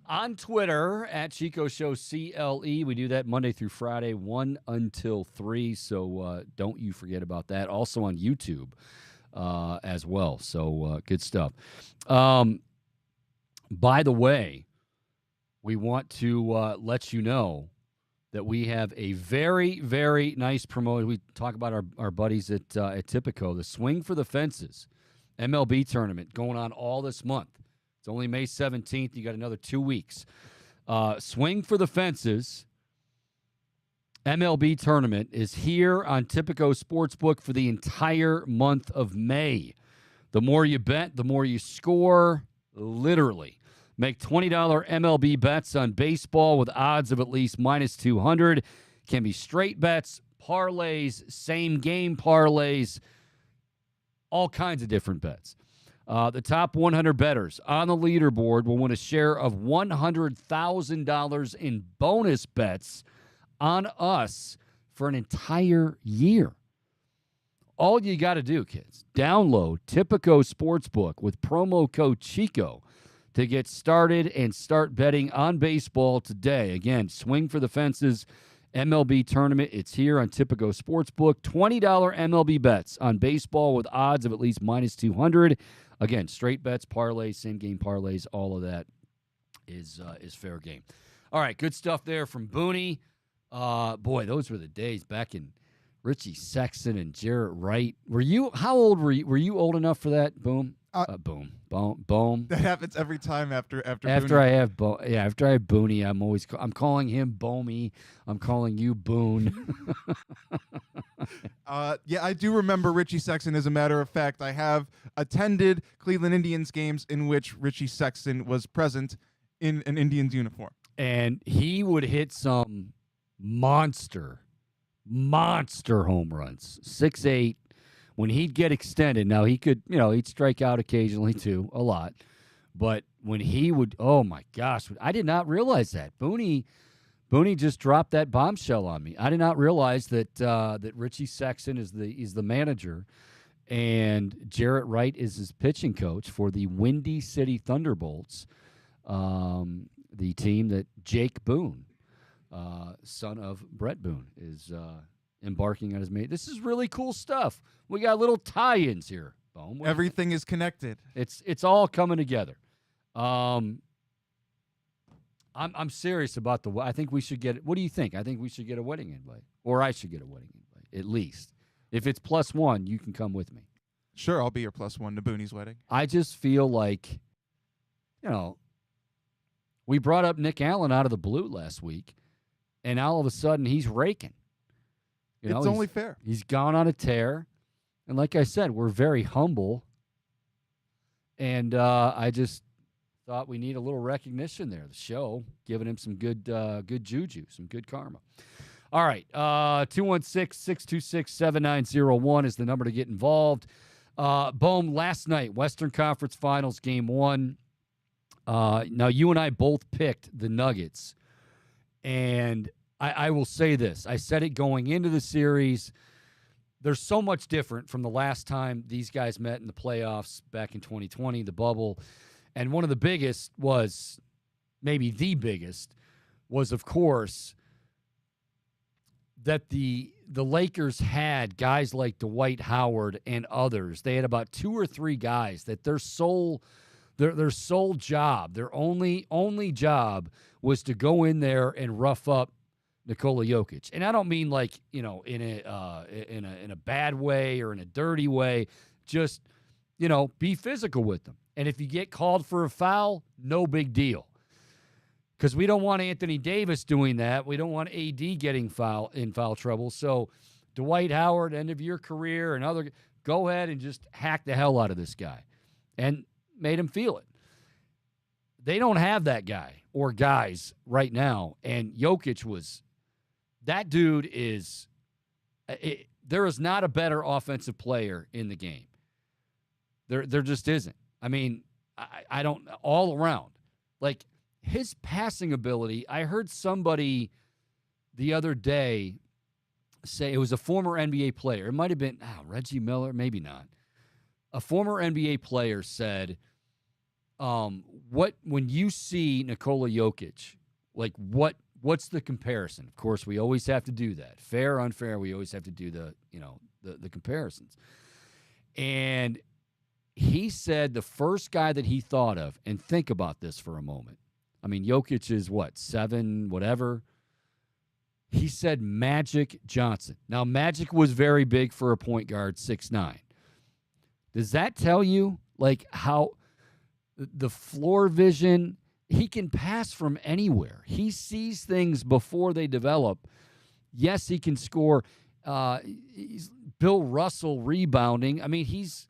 on Twitter at Chico Show CLE. We do that Monday through Friday, 1 until 3. So don't you forget about that. Also on YouTube as well. So good stuff. By the way, we want to let you know that we have a very, very nice promotion. We talk about our buddies at Tipico, the Swing for the Fences MLB tournament going on all this month. It's only May 17th. You got another 2 weeks. Swing for the Fences MLB tournament is here on Tipico Sportsbook for the entire month of May. The more you bet, the more you score, literally. Make $20 MLB bets on baseball with odds of at least minus 200. Can be straight bets, parlays, same game parlays, all kinds of different bets. The top 100 bettors on the leaderboard will win a share of $100,000 in bonus bets on us for an entire year. All you got to do, kids, download Tipico Sportsbook with promo code CHICO to get started and start betting on baseball today. Again, Swing for the Fences MLB tournament. It's here on Tipico Sportsbook. $20 MLB bets on baseball with odds of at least minus 200. Again, straight bets, parlays, same game parlays, all of that is fair game. All right, good stuff there from Boone. Boy, those were the days back in Richie Sexson and Jarrett Wright. How old were you? Were you old enough for that? Boom. Boom. That happens every time after Boone. After I have Boone, I'm calling him Bomey. I'm calling you Boone. Yeah, I do remember Richie Sexson. As a matter of fact, I have attended Cleveland Indians games in which Richie Sexson was present in an Indians uniform, and he would hit some monster home runs. 6'8". When he'd get extended, now he could, he'd strike out occasionally too, a lot. But when he would, oh my gosh, I did not realize that. Boone just dropped that bombshell on me. I did not realize that that Richie Sexson is the manager, and Jarrett Wright is his pitching coach for the Windy City Thunderbolts, the team that Jake Boone, son of Bret Boone, is embarking on his mate. This is really cool stuff. We got little tie-ins here. Boom. Everything is connected. It's all coming together. I'm serious about I think we should get. What do you think? I think we should get a wedding invite, or I should get a wedding invite at least. If it's +1, you can come with me. Sure, I'll be your +1 to Boone's wedding. I just feel like, we brought up Nick Allen out of the blue last week, and all of a sudden he's raking. It's only fair. He's gone on a tear. And like I said, we're very humble. And I just thought we need a little recognition there. The show, giving him some good juju, some good karma. All right. 216-626-7901 is the number to get involved. Boom, last night, Western Conference Finals, Game 1. Now, you and I both picked the Nuggets. And I will say this. I said it going into the series. There's so much different from the last time these guys met in the playoffs back in 2020, the bubble. And one of the biggest was, maybe the biggest, was, of course, that the Lakers had guys like Dwight Howard and others. They had about 2 or 3 guys that their sole job, their only job was to go in there and rough up Nikola Jokic. And I don't mean like, in a bad way or in a dirty way. Just, be physical with them. And if you get called for a foul, no big deal. Because we don't want Anthony Davis doing that. We don't want AD getting in foul trouble. So Dwight Howard, end of your career, and other, go ahead and just hack the hell out of this guy. And made him feel it. They don't have that guy or guys right now. And Jokic was... That dude is there is not a better offensive player in the game. There just isn't. I mean, I don't, all around. Like, his passing ability, I heard somebody the other day say, it was a former NBA player. It might have been Reggie Miller, maybe not. A former NBA player said, when you see Nikola Jokic, like what's the comparison? Of course, we always have to do that. Fair, unfair, we always have to do the comparisons. And he said the first guy that he thought of, and think about this for a moment. I mean, Jokic is 7, whatever. He said Magic Johnson. Now, Magic was very big for a point guard, 6'9". Does that tell you, like, how the floor vision, he can pass from anywhere. He sees things before they develop. Yes, he can score. He's Bill Russell rebounding. I mean, he's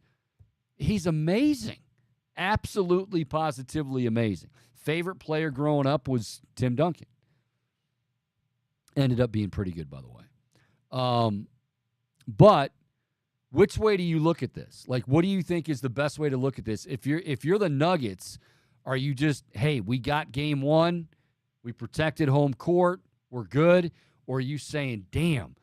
amazing. Absolutely, positively amazing. Favorite player growing up was Tim Duncan. Ended up being pretty good, by the way. But which way do you look at this? Like, what do you think is the best way to look at this? If you're the Nuggets, are you just, hey, we got game one, we protected home court, we're good? Or are you saying, damn,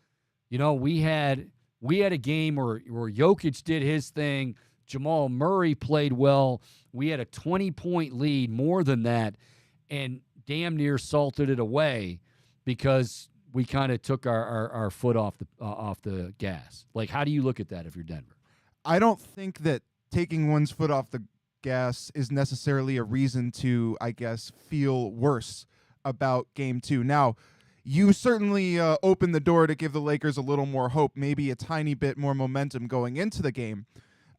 we had a game where Jokic did his thing, Jamal Murray played well, we had a 20-point lead, more than that, and damn near salted it away because we kind of took our foot off the gas. Like, how do you look at that if you're Denver? I don't think that taking one's foot off the gas is necessarily a reason to, I guess, feel worse about Game 2. Now, you certainly opened the door to give the Lakers a little more hope, maybe a tiny bit more momentum going into the game.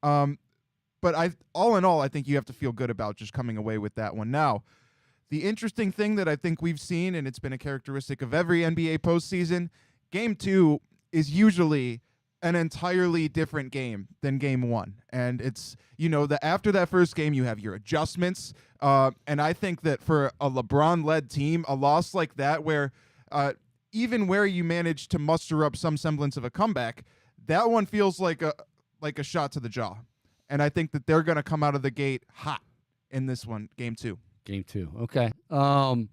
But all in all, I think you have to feel good about just coming away with that one. Now, the interesting thing that I think we've seen, and it's been a characteristic of every NBA postseason, Game 2 is usually an entirely different game than Game 1. And it's, after that first game, you have your adjustments. And I think that for a LeBron-led team, a loss like that where even where you manage to muster up some semblance of a comeback, that one feels like a shot to the jaw. And I think that they're going to come out of the gate hot in this one, Game 2. Game 2. Okay. I'll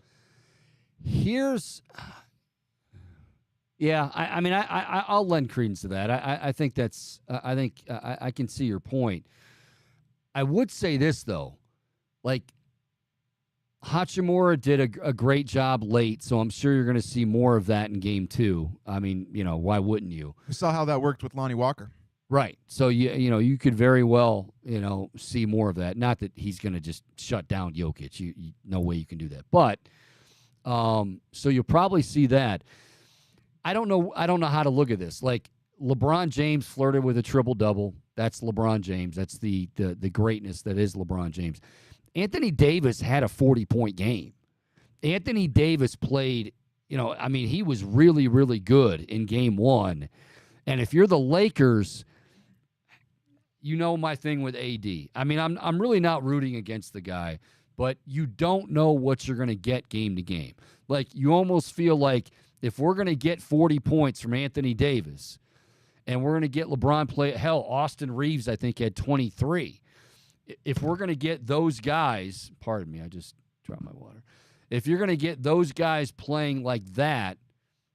lend credence to that. I think that's. I can see your point. I would say this though, like Hachimura did a great job late, so I'm sure you're going to see more of that in Game 2. I mean, why wouldn't you? We saw how that worked with Lonnie Walker. Right. So you could very well, see more of that. Not that he's going to just shut down Jokic. You no way you can do that. But so you'll probably see that. I don't know how to look at this. Like, LeBron James flirted with a triple-double. That's LeBron James. That's the greatness that is LeBron James. Anthony Davis had a 40-point game. Anthony Davis played, he was really, really good in Game 1. And if you're the Lakers, my thing with AD. I mean, I'm really not rooting against the guy, but you don't know what you're going to get game to game. Like, you almost feel like if we're going to get 40 points from Anthony Davis and we're going to get LeBron Austin Reeves, I think, had 23. If we're going to get those guys, pardon me, I just dropped my water. If you're going to get those guys playing like that,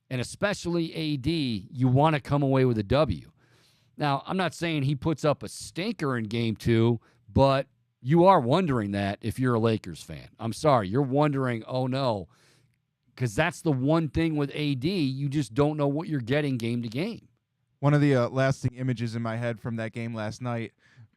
and especially AD, you want to come away with a W. Now, I'm not saying he puts up a stinker in Game 2, but you are wondering that if you're a Lakers fan. I'm sorry. You're wondering, oh, no, because that's the one thing with AD. You just don't know what you're getting game to game. One of the lasting images in my head from that game last night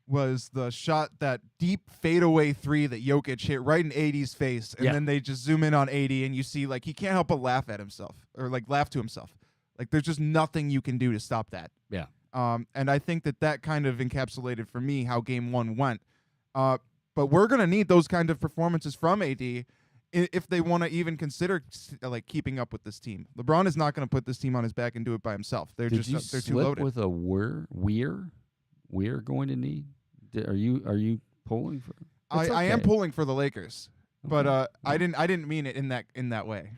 was the shot, that deep fadeaway three that Jokic hit right in AD's face, and then they just zoom in on AD, and you see, like, he can't help but laugh at himself, or, like, laugh to himself. Like, there's just nothing you can do to stop that. Yeah. And I think that kind of encapsulated for me how Game 1 went. But we're going to need those kind of performances from AD if they want to even consider, like, keeping up with this team. LeBron is not going to put this team on his back and do it by himself. They're they're too loaded. With a we're going to need. Are you pulling for? I am pulling for the Lakers, but Okay. I didn't mean it in that way.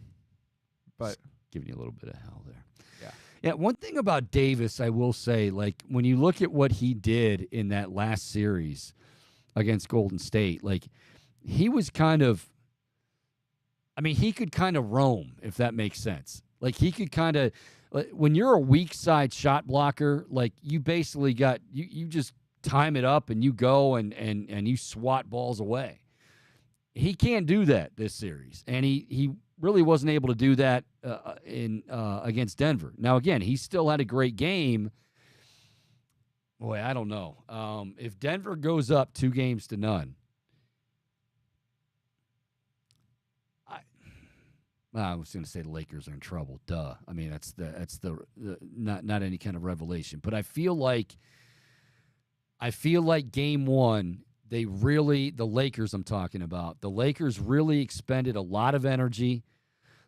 But just giving you a little bit of hell there. Yeah. Yeah. One thing about Davis, I will say, like, when you look at what he did in that last series against Golden State, like, he was kind of. I mean, he could kind of roam, if that makes sense. Like, he could kind of, when you're a weak side shot blocker, like you basically got you just time it up and you go and you swat balls away. He can't do that this series, and he really wasn't able to do that in against Denver. Now again, he still had a great game. Boy, I don't know. If Denver goes up 2-0, I was going to say the Lakers are in trouble. Duh. I mean, that's the not any kind of revelation. But I feel like game one, the Lakers I'm talking about, the Lakers really expended a lot of energy.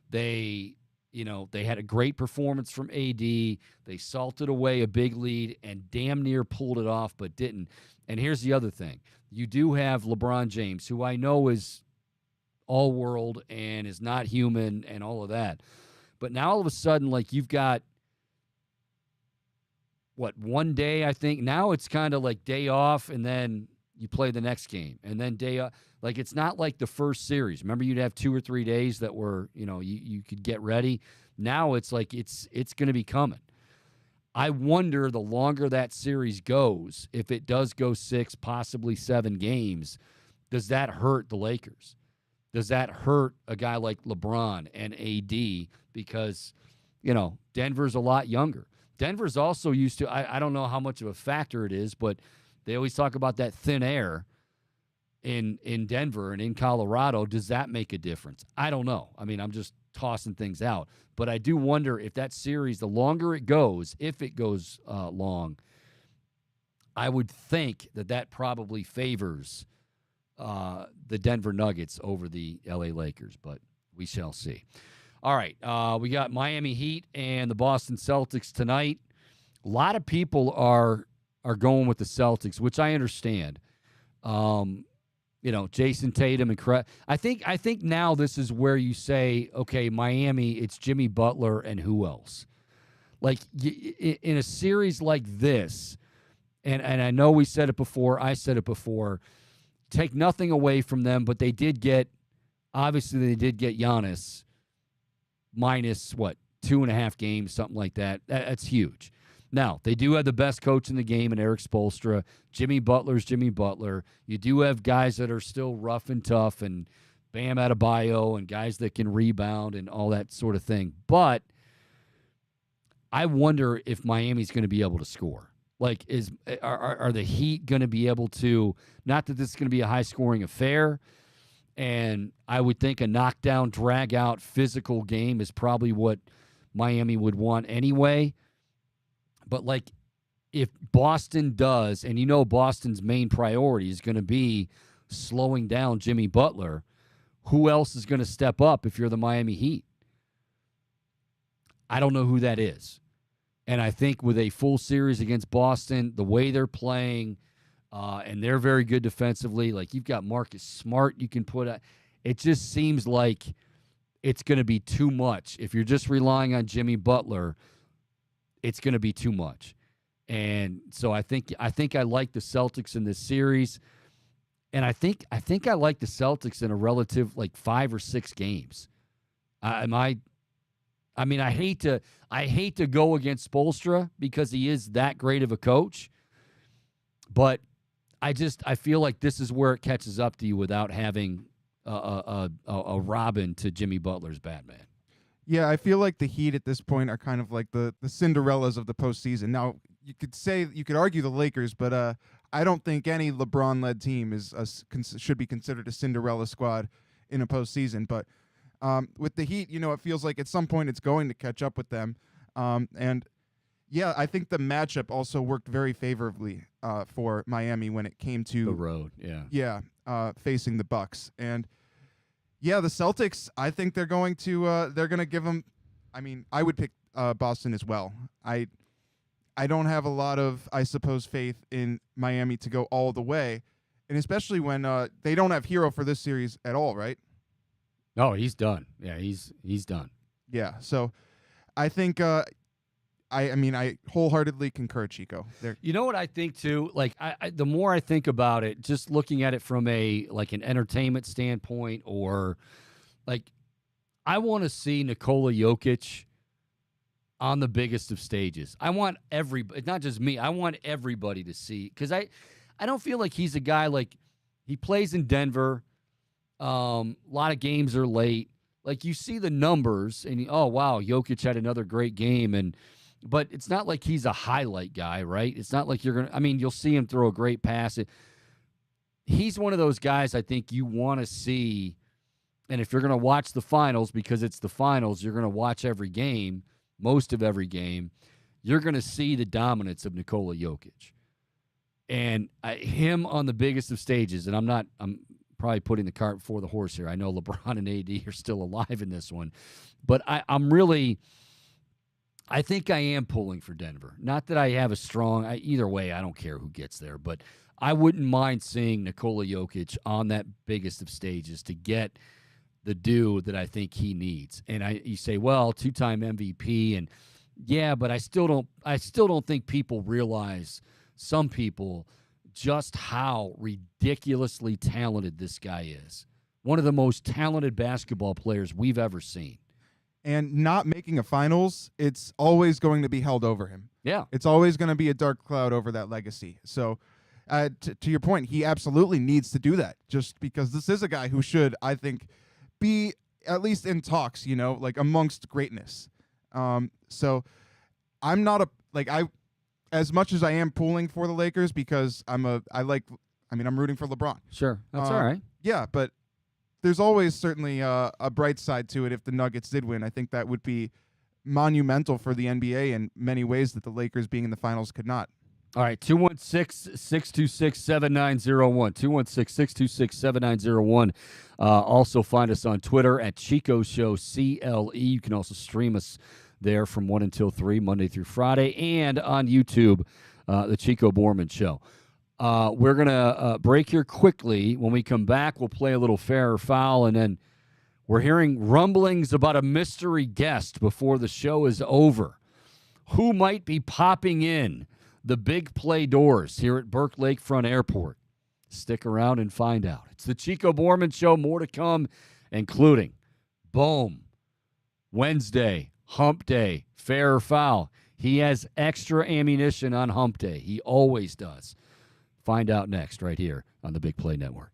They had a great performance from AD. They salted away a big lead and damn near pulled it off, but didn't. And here's the other thing. You do have LeBron James, who I know is all world and is not human and all of that. But now all of a sudden, like you've got, one day, I think. Now it's kind of like day off and then you play the next game and then day off. Like it's not like the first series. Remember, you'd have 2 or 3 days that were, you could get ready. Now it's like it's going to be coming. I wonder the longer that series goes, if it does go 6, possibly 7 games, does that hurt the Lakers? Does that hurt a guy like LeBron and AD? Because, Denver's a lot younger. Denver's also used to, I don't know how much of a factor it is, but they always talk about that thin air in Denver and in Colorado. Does that make a difference? I don't know. I mean, I'm just tossing things out. But I do wonder if that series, the longer it goes, if it goes long, I would think that probably favors the Denver Nuggets over the LA Lakers, but we shall see. All right, we got Miami Heat and the Boston Celtics tonight. A lot of people are going with the Celtics, which I understand. Jason Tatum and I think now this is where you say, okay, Miami, it's Jimmy Butler and who else? Like in a series like this, and I know we said it before, I said it before. Take nothing away from them, but they did get Giannis minus 2.5 games, something like that. That's huge. Now, they do have the best coach in the game in Eric Spoelstra. Jimmy Butler's Jimmy Butler. You do have guys that are still rough and tough and Bam Adebayo and guys that can rebound and all that sort of thing. But I wonder if Miami's going to be able to score. Like, are the Heat going to be able to, not that this is going to be a high-scoring affair, and I would think a knockdown, drag-out, physical game is probably what Miami would want anyway. But, like, if Boston does, and Boston's main priority is going to be slowing down Jimmy Butler, who else is going to step up if you're the Miami Heat? I don't know who that is. And I think with a full series against Boston, the way they're playing, and they're very good defensively, like you've got Marcus Smart you can put out. It just seems like it's going to be too much. If you're just relying on Jimmy Butler, it's going to be too much. And so I think I like the Celtics in this series. And I think I like the Celtics in a relative 5 or 6 games. I hate to go against Spoelstra because he is that great of a coach, but I feel like this is where it catches up to you without having a Robin to Jimmy Butler's Batman. Yeah, I feel like the Heat at this point are kind of like the Cinderellas of the postseason. Now, you could argue the Lakers, but I don't think any LeBron-led team should be considered a Cinderella squad in a postseason. But with the Heat, it feels like at some point it's going to catch up with them. And yeah, I think the matchup also worked very favorably for Miami when it came to the road. Yeah. Yeah, facing the Bucks. And yeah, the Celtics, I think they're going to give them. I mean, I would pick Boston as well. I don't have a lot of, I suppose, faith in Miami to go all the way, and especially when they don't have Hero for this series at all, right? No, he's done. Yeah, he's done. Yeah, so I think I wholeheartedly concur, Chico. You know what I think too? Like, the more I think about it, just looking at it from an entertainment standpoint, or like, I want to see Nikola Jokic on the biggest of stages. I want not just me, I want everybody to see, because I don't feel like he's a guy like he plays in Denver. A lot of games are late. Like you see the numbers and oh wow, Jokic had another great game, but it's not like he's a highlight guy, right? It's not like you'll see him throw a great pass. He's one of those guys I think you want to see, and if you're going to watch the finals, because it's the finals, you're going to watch every game, most of every game, you're going to see the dominance of Nikola Jokic. And him on the biggest of stages, and I'm probably putting the cart before the horse here. I know LeBron and AD are still alive in this one, but I think I am pulling for Denver. Not that I have a strong, either way, I don't care who gets there, but I wouldn't mind seeing Nikola Jokic on that biggest of stages to get the due that I think he needs. And you say, well, 2-time MVP, and yeah, but I still don't think people realize, some people, just how ridiculously talented this guy is. One of the most talented basketball players we've ever seen. And not making a finals, it's always going to be held over him. Yeah. It's always going to be a dark cloud over that legacy. So to your point, he absolutely needs to do that, just because this is a guy who should, I think, be at least in talks, like amongst greatness. So I'm not as much as I am pulling for the Lakers, because I'm rooting for LeBron. Sure. That's all right. Yeah, but there's always certainly a bright side to it. If the Nuggets did win, I think that would be monumental for the NBA in many ways that the Lakers being in the finals could not. All right, 216-626-7901, 216-626-7901. Also find us on Twitter at Chico Show CLE. You can also stream us there from 1 until 3, Monday through Friday, and on YouTube, the Chico Bormann Show. We're going to break here quickly. When we come back, we'll play a little fair or foul, and then we're hearing rumblings about a mystery guest before the show is over. Who might be popping in the big play doors here at Burke Lakefront Airport? Stick around and find out. It's the Chico Bormann Show. More to come, including boom, Wednesday, hump day, fair or foul. He has extra ammunition on hump day. He always does. Find out next right here on the Big Play Network.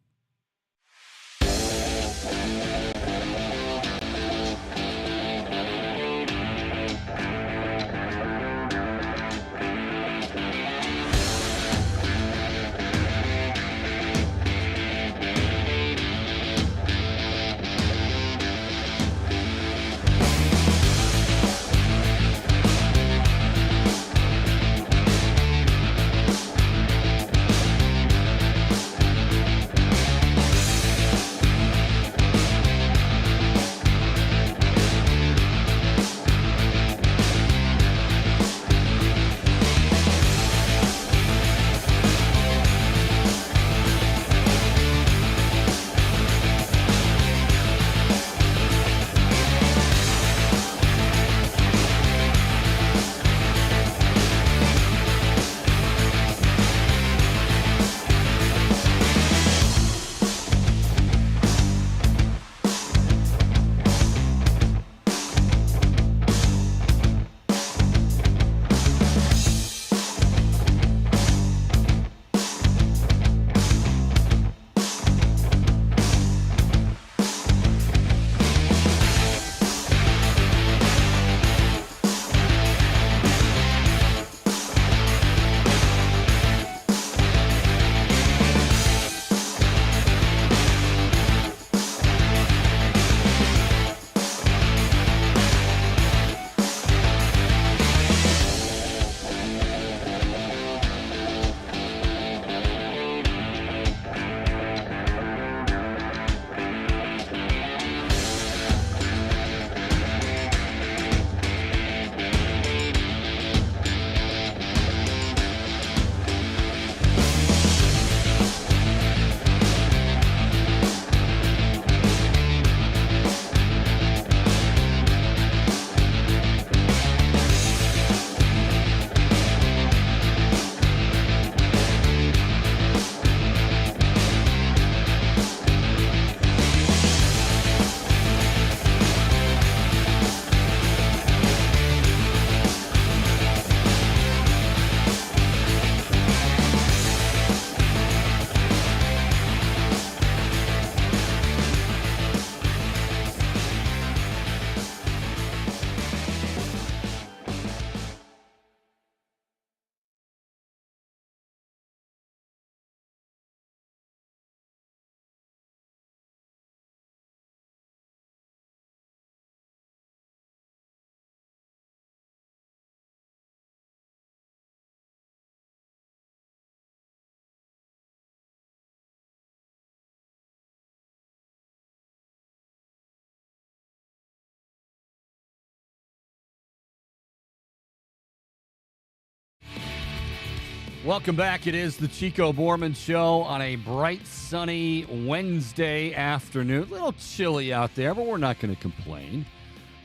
Welcome back. It is the Chico Bormann Show on a bright, sunny Wednesday afternoon. A little chilly out there, but we're not going to complain.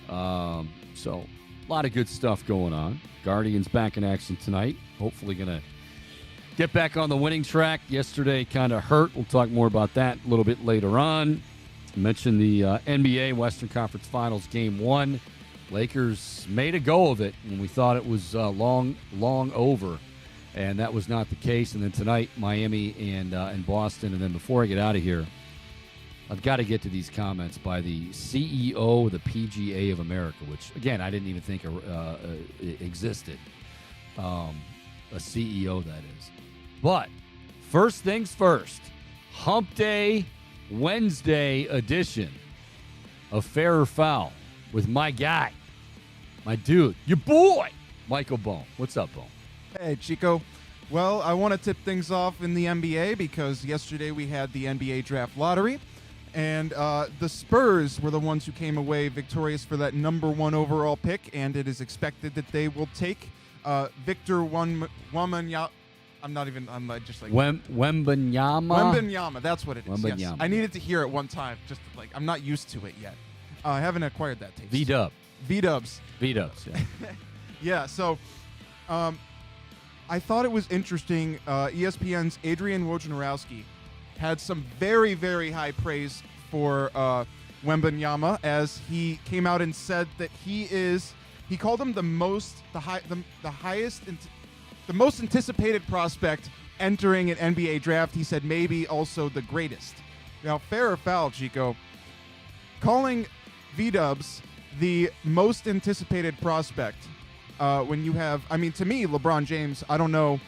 So, a lot of good stuff going on. Guardians back in action tonight. Hopefully going to get back on the winning track. Yesterday kind of hurt. We'll talk more about that a little bit later on. I mentioned the NBA Western Conference Finals Game 1. Lakers made a go of it when we thought it was long over. And that was not the case. And then tonight, Miami and Boston. And then before I get out of here, I've got to get to these comments by the CEO of the PGA of America, which, again, I didn't even think existed. A CEO, that is. But first things first, Hump Day Wednesday edition of Fair or Foul with my guy, my dude, your boy, Michael Boone. What's up, Boone? Hey, Chico. Well, I want to tip things off in the NBA because yesterday we had the NBA draft lottery, and the Spurs were the ones who came away victorious for that number 1 overall pick, and it is expected that they will take Victor Wembanyama. Wembanyama, that's what it is. Yes. I needed to hear it one time. Just like I'm not used to it yet. I haven't acquired that taste. V-dubs. Yeah. Yeah. So, I thought it was interesting. ESPN's Adrian Wojnarowski had some very, very high praise for Wembanyama as he came out and said that he called him the most anticipated prospect entering an NBA draft. He said maybe also the greatest. Now, fair or foul, Chico, calling V-dubs the most anticipated prospect when you have, I mean, to me, LeBron James, I don't know,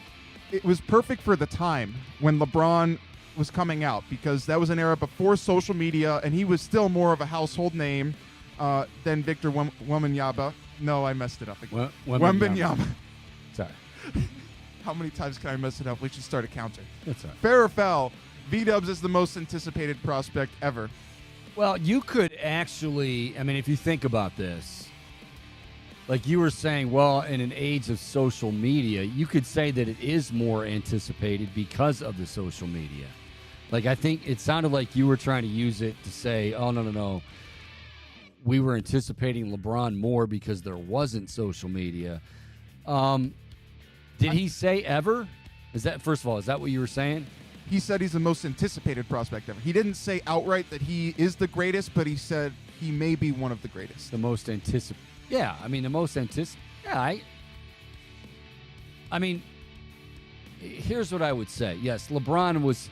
it was perfect for the time when LeBron was coming out because that was an era before social media and he was still more of a household name than Victor Wembanyama. No, I messed it up again. Wembanyama. Sorry. How many times can I mess it up? We should start a counter. That's all right. Fair or foul, V-dubs is the most anticipated prospect ever. Well, you could actually, I mean, if you think about this, like you were saying, well, in an age of social media, you could say that it is more anticipated because of the social media. Like, I think it sounded like you were trying to use it to say, oh, no. We were anticipating LeBron more because there wasn't social media. Did he say ever? First of all, is that what you were saying? He said he's the most anticipated prospect ever. He didn't say outright that he is the greatest, but he said he may be one of the greatest. The most anticipated. Yeah, I mean, the most anticipated. Yeah, I mean, here's what I would say. Yes, LeBron was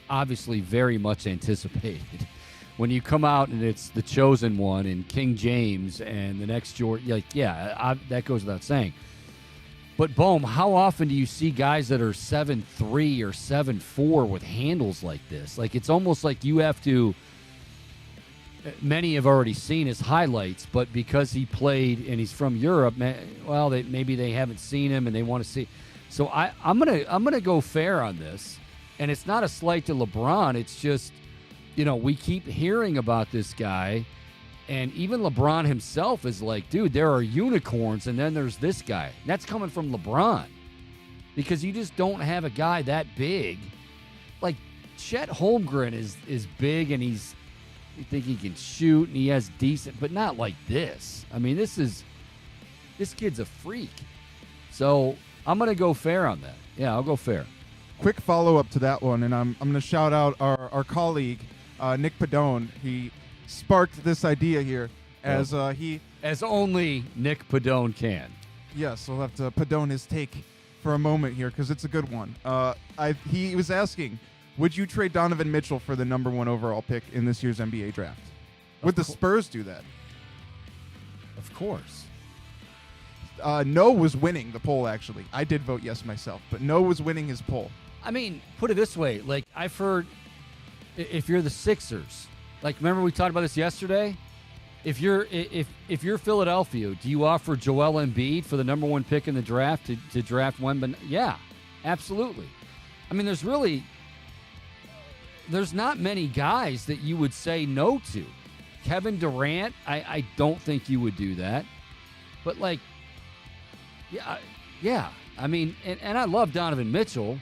obviously very much anticipated. When you come out and it's the chosen one and King James and the next Jordan, that goes without saying. But, Boom, how often do you see guys that are 7'3" or 7'4" with handles like this? Like, it's almost like you have to many have already seen his highlights, but because he played and he's from Europe, maybe they haven't seen him and they want to see. So I'm gonna go fair on this, and it's not a slight to LeBron. It's just, we keep hearing about this guy, and even LeBron himself is like, dude, there are unicorns, and then there's this guy. That's coming from LeBron, because you just don't have a guy that big. Like Chet Holmgren is big, and you think he can shoot, and he has decent, but not like this. I mean, this kid's a freak. So I'm going to go fair on that. Yeah, I'll go fair. Quick follow-up to that one, and I'm going to shout out our colleague, Nick Padone. He sparked this idea here as only Nick Padone can. Yes, we'll have to Padone his take for a moment here because it's a good one. He was asking, would you trade Donovan Mitchell for the number 1 overall pick in this year's NBA draft? Would the Spurs do that? Of course. No was winning the poll, actually. I did vote yes myself, but no was winning his poll. I mean, put it this way. Like, I've heard, if you're the Sixers, like, remember we talked about this yesterday? If you're Philadelphia, do you offer Joel Embiid for the number 1 pick in the draft to draft Wembanyama? Yeah, absolutely. I mean, there's not many guys that you would say no to. Kevin Durant, I don't think you would do that. But, like, yeah, I mean, and I love Donovan Mitchell.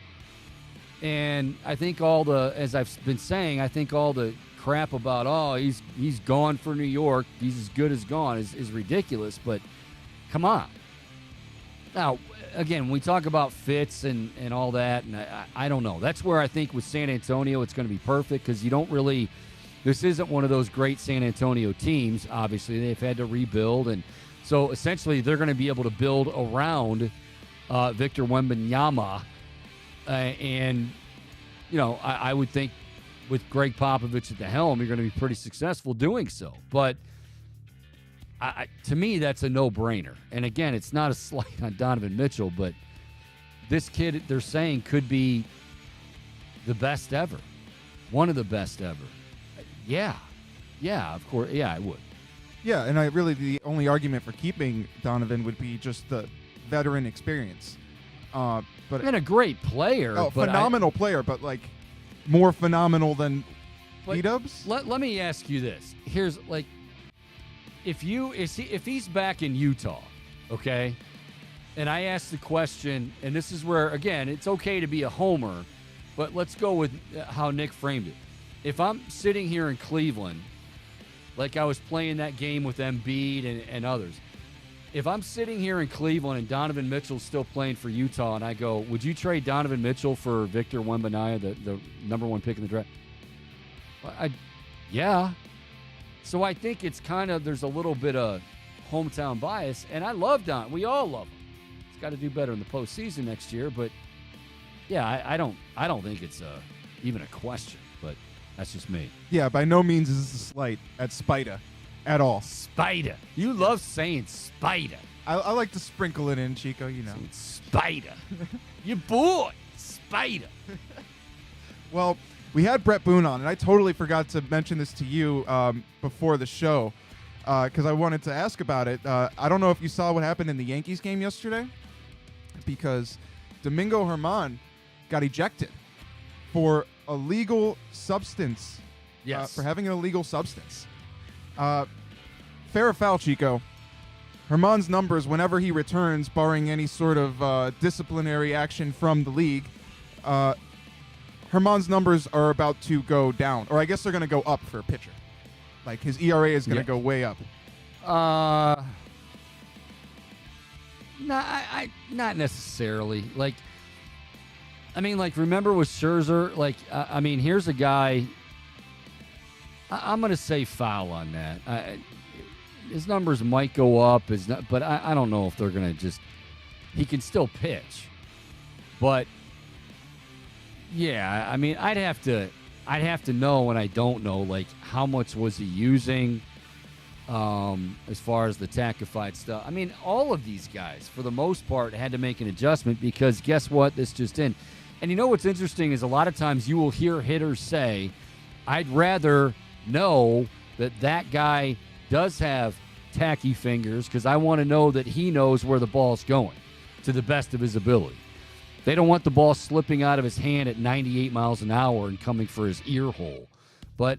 And I think as I've been saying, I think all the crap about, he's gone for New York, he's as good as gone, is ridiculous. But come on. Now, again, when we talk about fits and all that, and I don't know. That's where I think with San Antonio it's going to be perfect, because you don't really – this isn't one of those great San Antonio teams, obviously. They've had to rebuild. And so essentially they're going to be able to build around Victor Wembanyama. And, I would think with Greg Popovich at the helm, you're going to be pretty successful doing so. But to me, that's a no-brainer. And, again, it's not a slight on Donovan Mitchell, but this kid, they're saying, could be the best ever, one of the best ever. Yeah, of course. Yeah, I would. Yeah, and the only argument for keeping Donovan would be just the veteran experience. But and a great player. Oh, phenomenal player, but like more phenomenal than B-Dubs? Let me ask you this. Here's like, if he's back in Utah, okay, and I ask the question, and this is where, again, it's okay to be a homer, but let's go with how Nick framed it. If I'm sitting here in Cleveland, like I was playing that game with Embiid and others, if I'm sitting here in Cleveland and Donovan Mitchell's still playing for Utah, and I go, would you trade Donovan Mitchell for Victor Wembanyama, the number 1 pick in the draft? Yeah. So I think it's kind of, there's a little bit of hometown bias, and I love Don. We all love him. He's got to do better in the postseason next year, but yeah, I don't think it's even a question, but that's just me. Yeah, by no means is this a slight at Spida. At all. Spider. You love saying Spider. I like to sprinkle it in, Chico, Spider. Your boy, Spider. Well, we had Bret Boone on, and I totally forgot to mention this to you before the show because I wanted to ask about it. I don't know if you saw what happened in the Yankees game yesterday, because Domingo Germán got ejected for illegal substance. Yes. For having an illegal substance. Fair or foul, Chico, Germán's numbers whenever he returns, barring any sort of disciplinary action from the league, Germán's numbers are about to go down. Or I guess they're going to go up for a pitcher. Like, his ERA is going to go way up. Not necessarily. Like, I mean, like, remember with Scherzer? Like, I mean, here's a guy... I'm going to say foul on that. His numbers might go up, but I don't know if they're going to just... He can still pitch. But, yeah, I mean, I'd have to know, and I don't know, like, how much was he using as far as the tackified stuff. I mean, all of these guys, for the most part, had to make an adjustment because guess what? This just in. And you know what's interesting is a lot of times you will hear hitters say, I'd rather... know that guy does have tacky fingers because I want to know that he knows where the ball's going to the best of his ability. They don't want the ball slipping out of his hand at 98 miles an hour and coming for his ear hole. But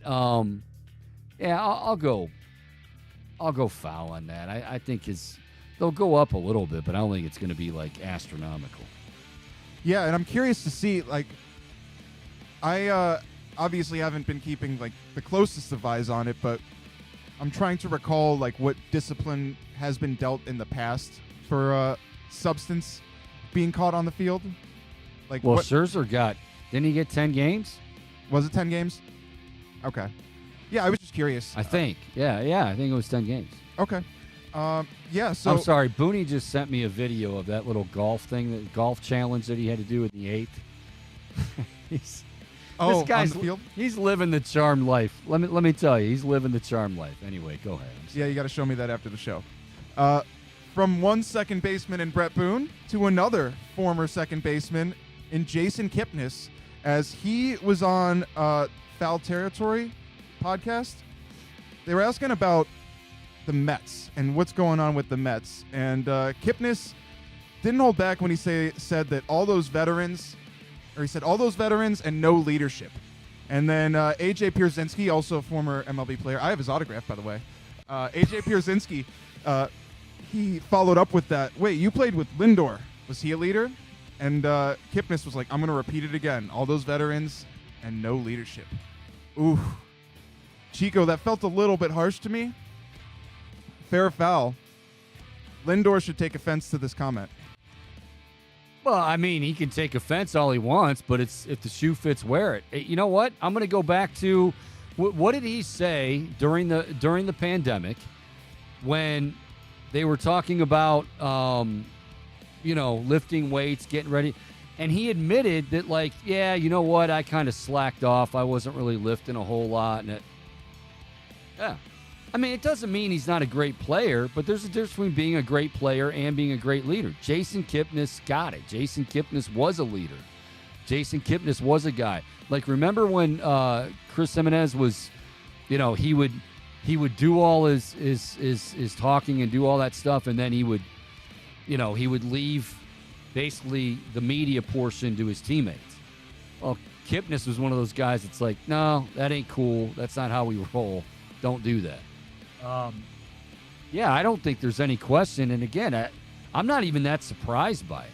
yeah, I'll go foul on that. I think they'll go up a little bit, but I don't think it's going to be like astronomical. Yeah, and I'm curious to see, like, I obviously haven't been keeping like the closest of eyes on it, but I'm trying to recall like what discipline has been dealt in the past for substance being caught on the field. Like, well, Scherzer didn't he get 10 games? Was it 10 games? Okay. Yeah, I was just curious. I think. Yeah, I think it was 10 games. Okay. Yeah, so... I'm sorry, Boone just sent me a video of that little golf challenge that he had to do in the 8th. This guy's, on the field? He's living the charmed life. Let me tell you, he's living the charmed life. Anyway, go ahead. Yeah, you got to show me that after the show. From one second baseman in Bret Boone to another former second baseman in Jason Kipnis, as he was on Foul Territory podcast. They were asking about the Mets and what's going on with the Mets. And Kipnis didn't hold back when he said that all those veterans... Or he said all those veterans and no leadership. And then A.J. Pierzynski, also a former MLB player. I have his autograph, by the way. A.J. Pierzynski, he followed up with that. Wait, you played with Lindor. Was he a leader? And Kipnis was like, I'm going to repeat it again. All those veterans and no leadership. Ooh. Chico, that felt a little bit harsh to me. Fair or foul? Lindor should take offense to this comment. Well, I mean, he can take offense all he wants, but it's if the shoe fits, wear it. You know what? I'm going to go back to what did he say during the pandemic when they were talking about lifting weights, getting ready, and he admitted that, like, yeah, you know what? I kind of slacked off. I wasn't really lifting a whole lot, and yeah. I mean, it doesn't mean he's not a great player, but there's a difference between being a great player and being a great leader. Jason Kipnis got it. Jason Kipnis was a leader. Jason Kipnis was a guy. Like, remember when Chris Jimenez was, he would do all his talking and do all that stuff, and then he would leave basically the media portion to his teammates. Well, Kipnis was one of those guys that's like, no, that ain't cool. That's not how we roll. Don't do that. I don't think there's any question. And again, I'm not even that surprised by it.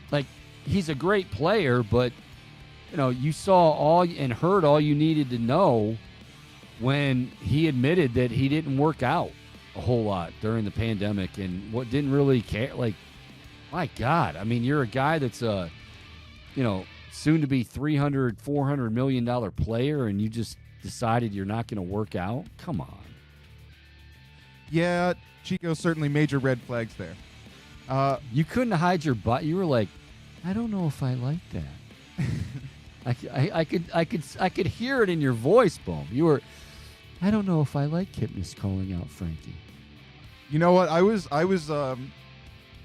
Like, he's a great player, but you saw all and heard all you needed to know when he admitted that he didn't work out a whole lot during the pandemic and what didn't really care. Like, my God, I mean, you're a guy that's soon to be $300-400 million player, and you just decided you're not going to work out? Come on. Yeah, Chico, certainly major red flags there. You couldn't hide your butt. You were like, I don't know if I like that. I could hear it in your voice, Boom. You were, I don't know if I like Kipnis calling out Frankie. You know what? I was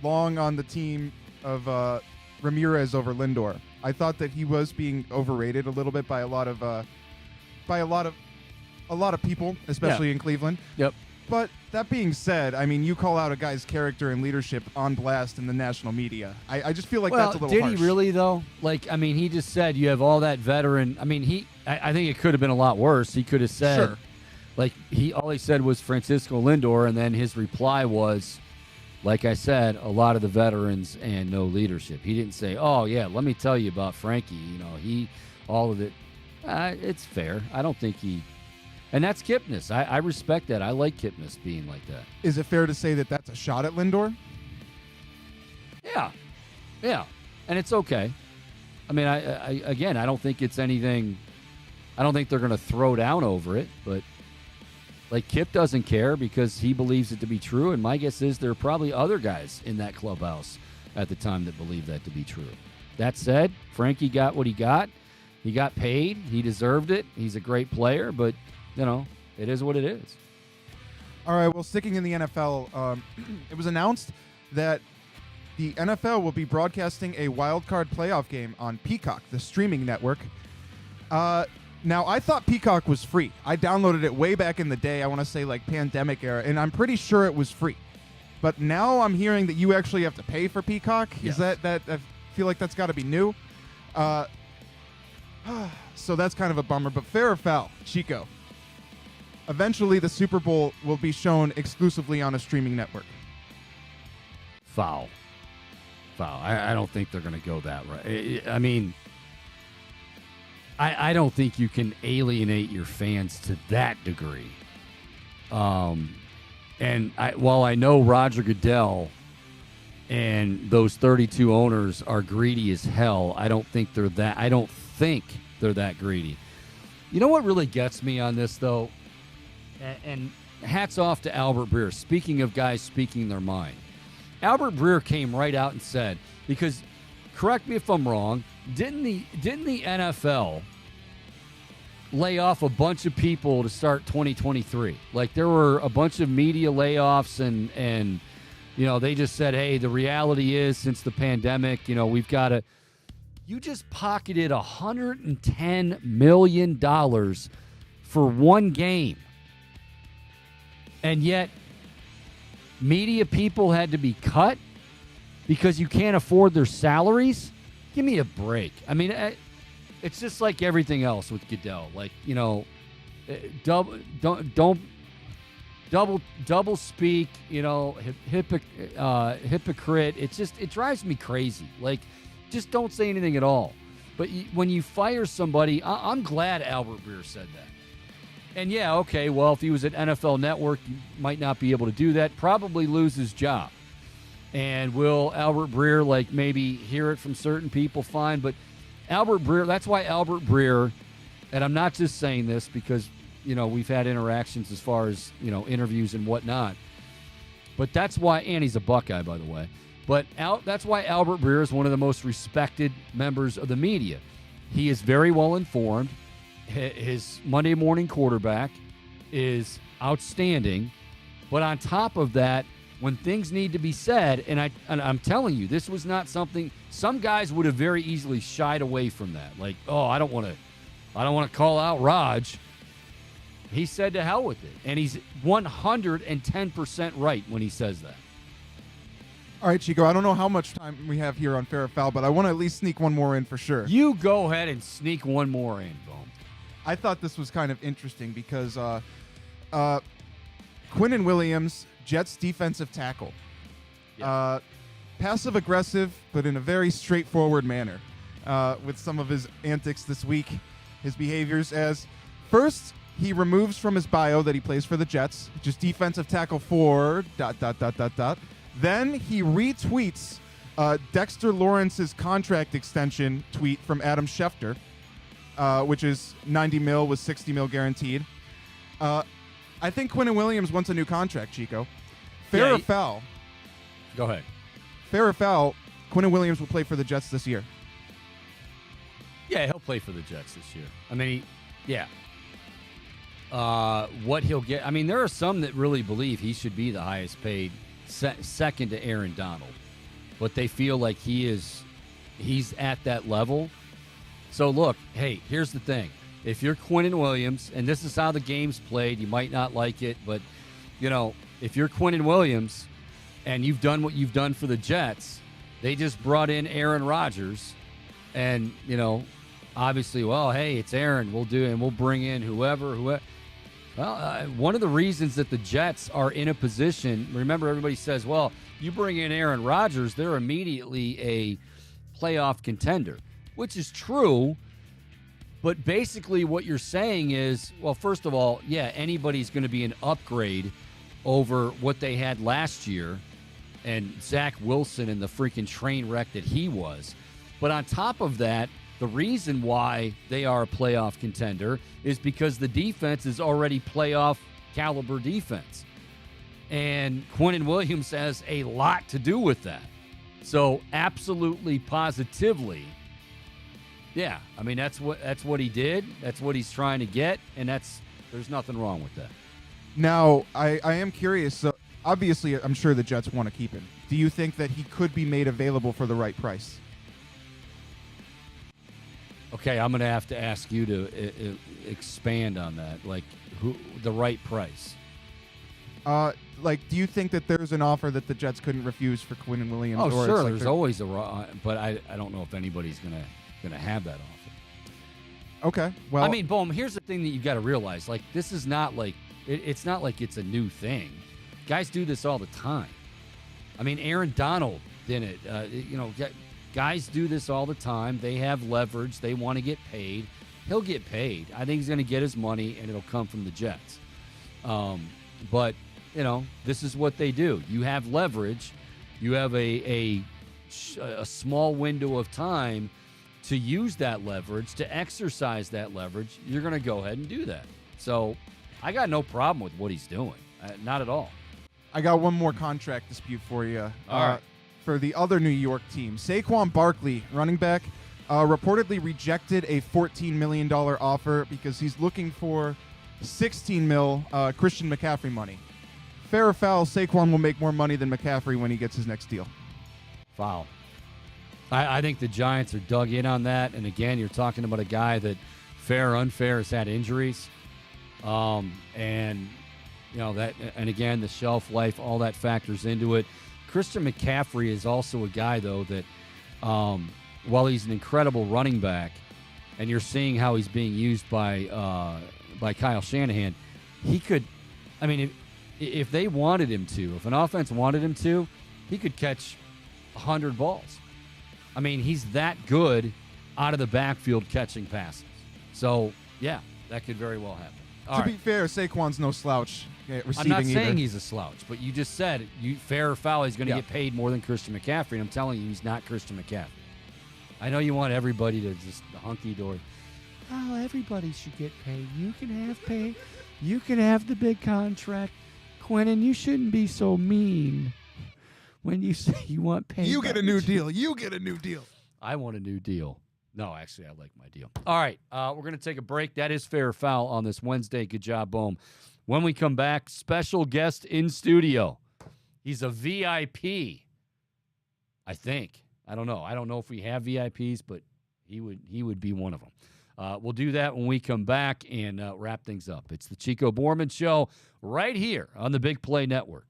long on the team of Ramirez over Lindor. I thought that he was being overrated a little bit by a lot of people, especially in Cleveland. Yep. But that being said, I mean, you call out a guy's character and leadership on blast in the national media. I just feel like that's a little harsh. Did he really, though? Like, I mean, he just said you have all that veteran. I mean, I think it could have been a lot worse. He could have said, sure. Like, all he said was Francisco Lindor, and then his reply was, like I said, a lot of the veterans and no leadership. He didn't say, oh, yeah, let me tell you about Frankie. All of it. It's fair. I don't think he... And that's Kipnis. I respect that. I like Kipnis being like that. Is it fair to say that that's a shot at Lindor? Yeah. Yeah. And it's okay. I mean, I don't think it's anything... I don't think they're going to throw down over it, but... Like, Kip doesn't care because he believes it to be true, and my guess is there are probably other guys in that clubhouse at the time that believe that to be true. That said, Frankie got what he got. He got paid. He deserved it. He's a great player, but, it is what it is. All right, well, sticking in the NFL, it was announced that the NFL will be broadcasting a wild card playoff game on Peacock, the streaming network. Now, I thought Peacock was free. I downloaded it way back in the day, I want to say like pandemic era, and I'm pretty sure it was free. But now I'm hearing that you actually have to pay for Peacock. Yes. Is that I feel like that's got to be new. So that's kind of a bummer, but fair or foul, Chico. Eventually, the Super Bowl will be shown exclusively on a streaming network. Foul. I don't think they're going to go that right. I mean, I don't think you can alienate your fans to that degree. And while I know Roger Goodell and those 32 owners are greedy as hell, I don't think they're that greedy. You know what really gets me on this, though? And hats off to Albert Breer. Speaking of guys speaking their mind, Albert Breer came right out and said, because, correct me if I'm wrong, didn't the NFL lay off a bunch of people to start 2023? Like, there were a bunch of media layoffs and they just said, hey, the reality is, since the pandemic, we've got to... You just pocketed $110 million for one game. And yet, media people had to be cut because you can't afford their salaries? Give me a break. I mean, it's just like everything else with Goodell. Like, don't double speak, hypocrite. It drives me crazy. Like, just don't say anything at all. But when you fire somebody, I'm glad Albert Breer said that. And yeah, okay, well, if he was at NFL Network, you might not be able to do that. Probably lose his job. And will Albert Breer, like, maybe hear it from certain people? Fine. But Albert Breer, that's why Albert Breer, and I'm not just saying this because, we've had interactions as far as, interviews and whatnot. But that's why, and he's a Buckeye, by the way. But that's why Albert Breer is one of the most respected members of the media. He is very well informed. His Monday morning quarterback is outstanding. But on top of that, when things need to be said, and I'm telling you, this was not something, some guys would have very easily shied away from that. Like, oh, I don't want to call out Raj. He said to hell with it. And he's 110% right when he says that. All right, Chico, I don't know how much time we have here on Fair or Foul, but I want to at least sneak one more in for sure. You go ahead and sneak one more in, Boone. I thought this was kind of interesting because Quinnen Williams, Jets defensive tackle. Yeah. Passive-aggressive, but in a very straightforward manner with some of his antics this week, his behaviors as, first, he removes from his bio that he plays for the Jets, just defensive tackle for ... Then he retweets Dexter Lawrence's contract extension tweet from Adam Schefter, which is $90 million with $60 million guaranteed. I think Quinnen Williams wants a new contract, Chico. Fair or foul? Go ahead. Fair or foul, Quinnen Williams will play for the Jets this year. Yeah, he'll play for the Jets this year. I mean, yeah. What he'll get, I mean, there are some that really believe he should be the highest paid second to Aaron Donald, but they feel like he's at that level. So look, hey, here's the thing. If you're Quinnen Williams, and this is how the game's played, you might not like it, but, if you're Quinnen Williams and you've done what you've done for the Jets, they just brought in Aaron Rodgers, and, obviously, well, hey, it's Aaron, we'll bring in whoever. Well, one of the reasons that the Jets are in a position, remember everybody says, well, you bring in Aaron Rodgers, they're immediately a playoff contender, which is true. But basically what you're saying is, well, first of all, yeah, anybody's going to be an upgrade over what they had last year and Zach Wilson and the freaking train wreck that he was. But on top of that, the reason why they are a playoff contender is because the defense is already playoff caliber defense. And Quinnen Williams has a lot to do with that. So absolutely, positively, yeah, I mean, that's what he did. That's what he's trying to get, and there's nothing wrong with that. Now, I am curious. So obviously, I'm sure the Jets want to keep him. Do you think that he could be made available for the right price? Okay, I'm going to have to ask you to expand on that. Like, the right price? Do you think that there's an offer that the Jets couldn't refuse for Quinnen Williams? Oh, or sure. There's always but I don't know if anybody's going to have that offer. Okay. Well, I mean, Boom, here's the thing that you got to realize. Like, this is not like it's not like it's a new thing. Guys do this all the time. I mean, Aaron Donald did it. Guys do this all the time. They have leverage. They want to get paid. He'll get paid. I think he's going to get his money, and it'll come from the Jets. But, this is what they do. You have leverage. You have a small window of time to use that leverage, to exercise that leverage. You're going to go ahead and do that. So I got no problem with what he's doing. Not at all. I got one more contract dispute for you. All right. For the other New York team, Saquon Barkley, running back, reportedly rejected a $14 million offer because he's looking for $16 million Christian McCaffrey money. Fair or foul, Saquon will make more money than McCaffrey when he gets his next deal. Foul. I think the Giants are dug in on that. And again, you're talking about a guy that, fair or unfair, has had injuries. And again, the shelf life, all that factors into it. Christian McCaffrey is also a guy, though, that while he's an incredible running back, and you're seeing how he's being used by Kyle Shanahan, he could, if they wanted him to, if an offense wanted him to, he could catch 100 balls. I mean, he's that good out of the backfield catching passes. So, yeah, that could very well happen. To be fair, Saquon's no slouch receiving I'm not saying either. he's a slouch, but you just said, fair or foul, he's going to get paid more than Christian McCaffrey, and I'm telling you, he's not Christian McCaffrey. I know you want everybody to just hunky-dory. Oh, everybody should get paid. You can have pay. You can have the big contract. Quentin, you shouldn't be so mean when you say you want pay. You get a new deal. You get a new deal. I want a new deal. No, actually, I like my deal. All right, we're going to take a break. That is fair or foul on this Wednesday. Good job, Boom. When we come back, special guest in studio. He's a VIP, I think. I don't know. I don't know if we have VIPs, but he would be one of them. We'll do that when we come back and wrap things up. It's the Chico Bormann Show right here on the Big Play Network.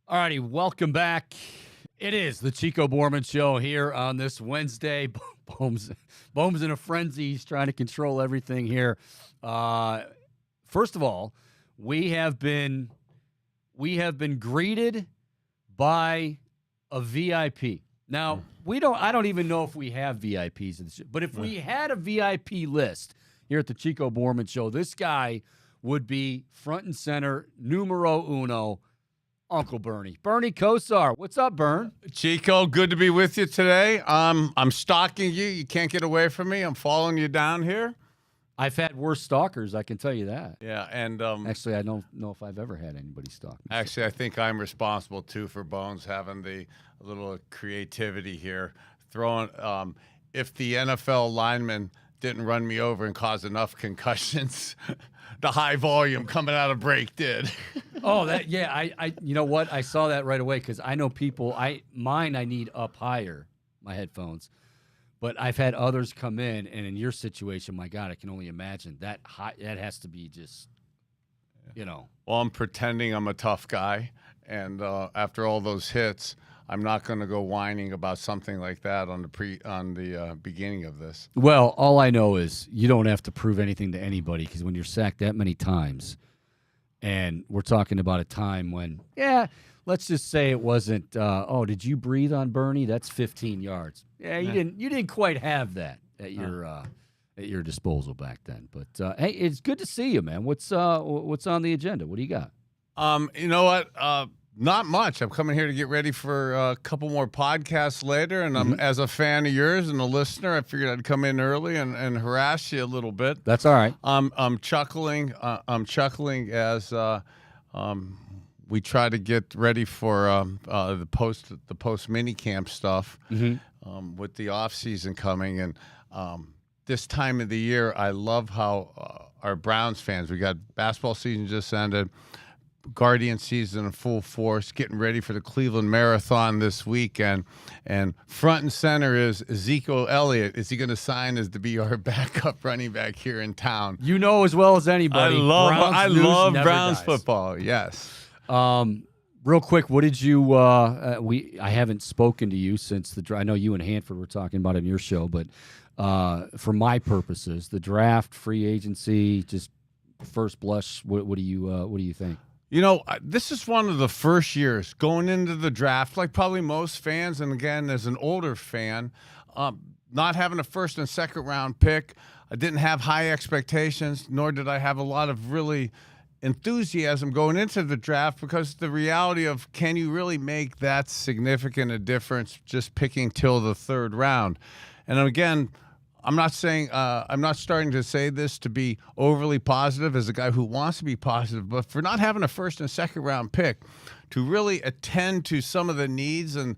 All righty, welcome back. It is the Chico Bormann Show here on this Wednesday. Bohm's in a frenzy. He's trying to control everything here. First of all, we have been greeted by a VIP. Now, I don't even know if we have VIPs in the show, but if we had a VIP list here at the Chico Bormann Show, this guy would be front and center, numero uno, Uncle Bernie. Bernie Kosar. What's up, Bern? Chico, good to be with you today. I'm stalking you. You can't get away from me. I'm following you down here. I've had worse stalkers, I can tell you that. Yeah, and actually, I don't know if I've ever had anybody stalk me. Actually, I think I'm responsible too for Bones having a little creativity here. If the NFL lineman didn't run me over and cause enough concussions, the high volume coming out of break did. Oh, I you know what? I saw that right away because I know people. I need up higher, my headphones. But I've had others come in, and in your situation, my God, I can only imagine that has to be just, Well, I'm pretending I'm a tough guy, and after all those hits, I'm not going to go whining about something like that on the beginning of this. Well, all I know is you don't have to prove anything to anybody because when you're sacked that many times, and we're talking about a time when, let's just say it wasn't. Did you breathe on Bernie? That's 15 yards. Yeah, you didn't quite have that at your disposal back then. But hey, it's good to see you, man. What's on the agenda? What do you got? You know what? Not much. I'm coming here to get ready for a couple more podcasts later, and as a fan of yours and a listener, I figured I'd come in early and harass you a little bit. That's all right. I'm chuckling. I'm chuckling as we try to get ready for the post mini camp stuff with the off season coming, and this time of the year, I love how our Browns fans. We got basketball season just ended. Guardian season in full force, getting ready for the Cleveland Marathon this weekend. And front and center is Ezekiel Elliott. Is he going to sign to be our backup running back here in town? You know as well as anybody. I love Browns football. Yes. Real quick, what did you? I haven't spoken to you since the draft. I know you and Hanford were talking about it in your show, but for my purposes, the draft, free agency, just first blush. What do you think? This is one of the first years going into the draft, like probably most fans, and again, as an older fan, not having a first and second round pick, I didn't have high expectations, nor did I have a lot of really enthusiasm going into the draft because the reality of can you really make that significant a difference just picking till the third round? And again, I'm not starting to say this to be overly positive as a guy who wants to be positive, but for not having a first and second round pick to really attend to some of the needs and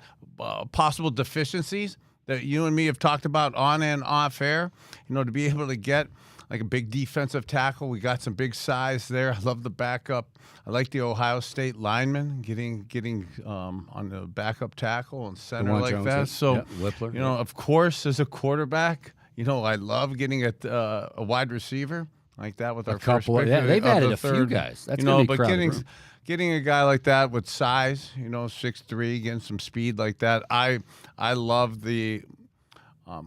possible deficiencies that you and me have talked about on and off air, to be able to get like a big defensive tackle. We got some big size there. I love the backup. I like the Ohio State lineman getting on the backup tackle and center like Jones that. So, Whippler, of course, as a quarterback, I love getting a wide receiver like that with our first pick. Yeah, they've added a few guys. That's but getting a guy like that with size, 6'3", getting some speed like that. I love the.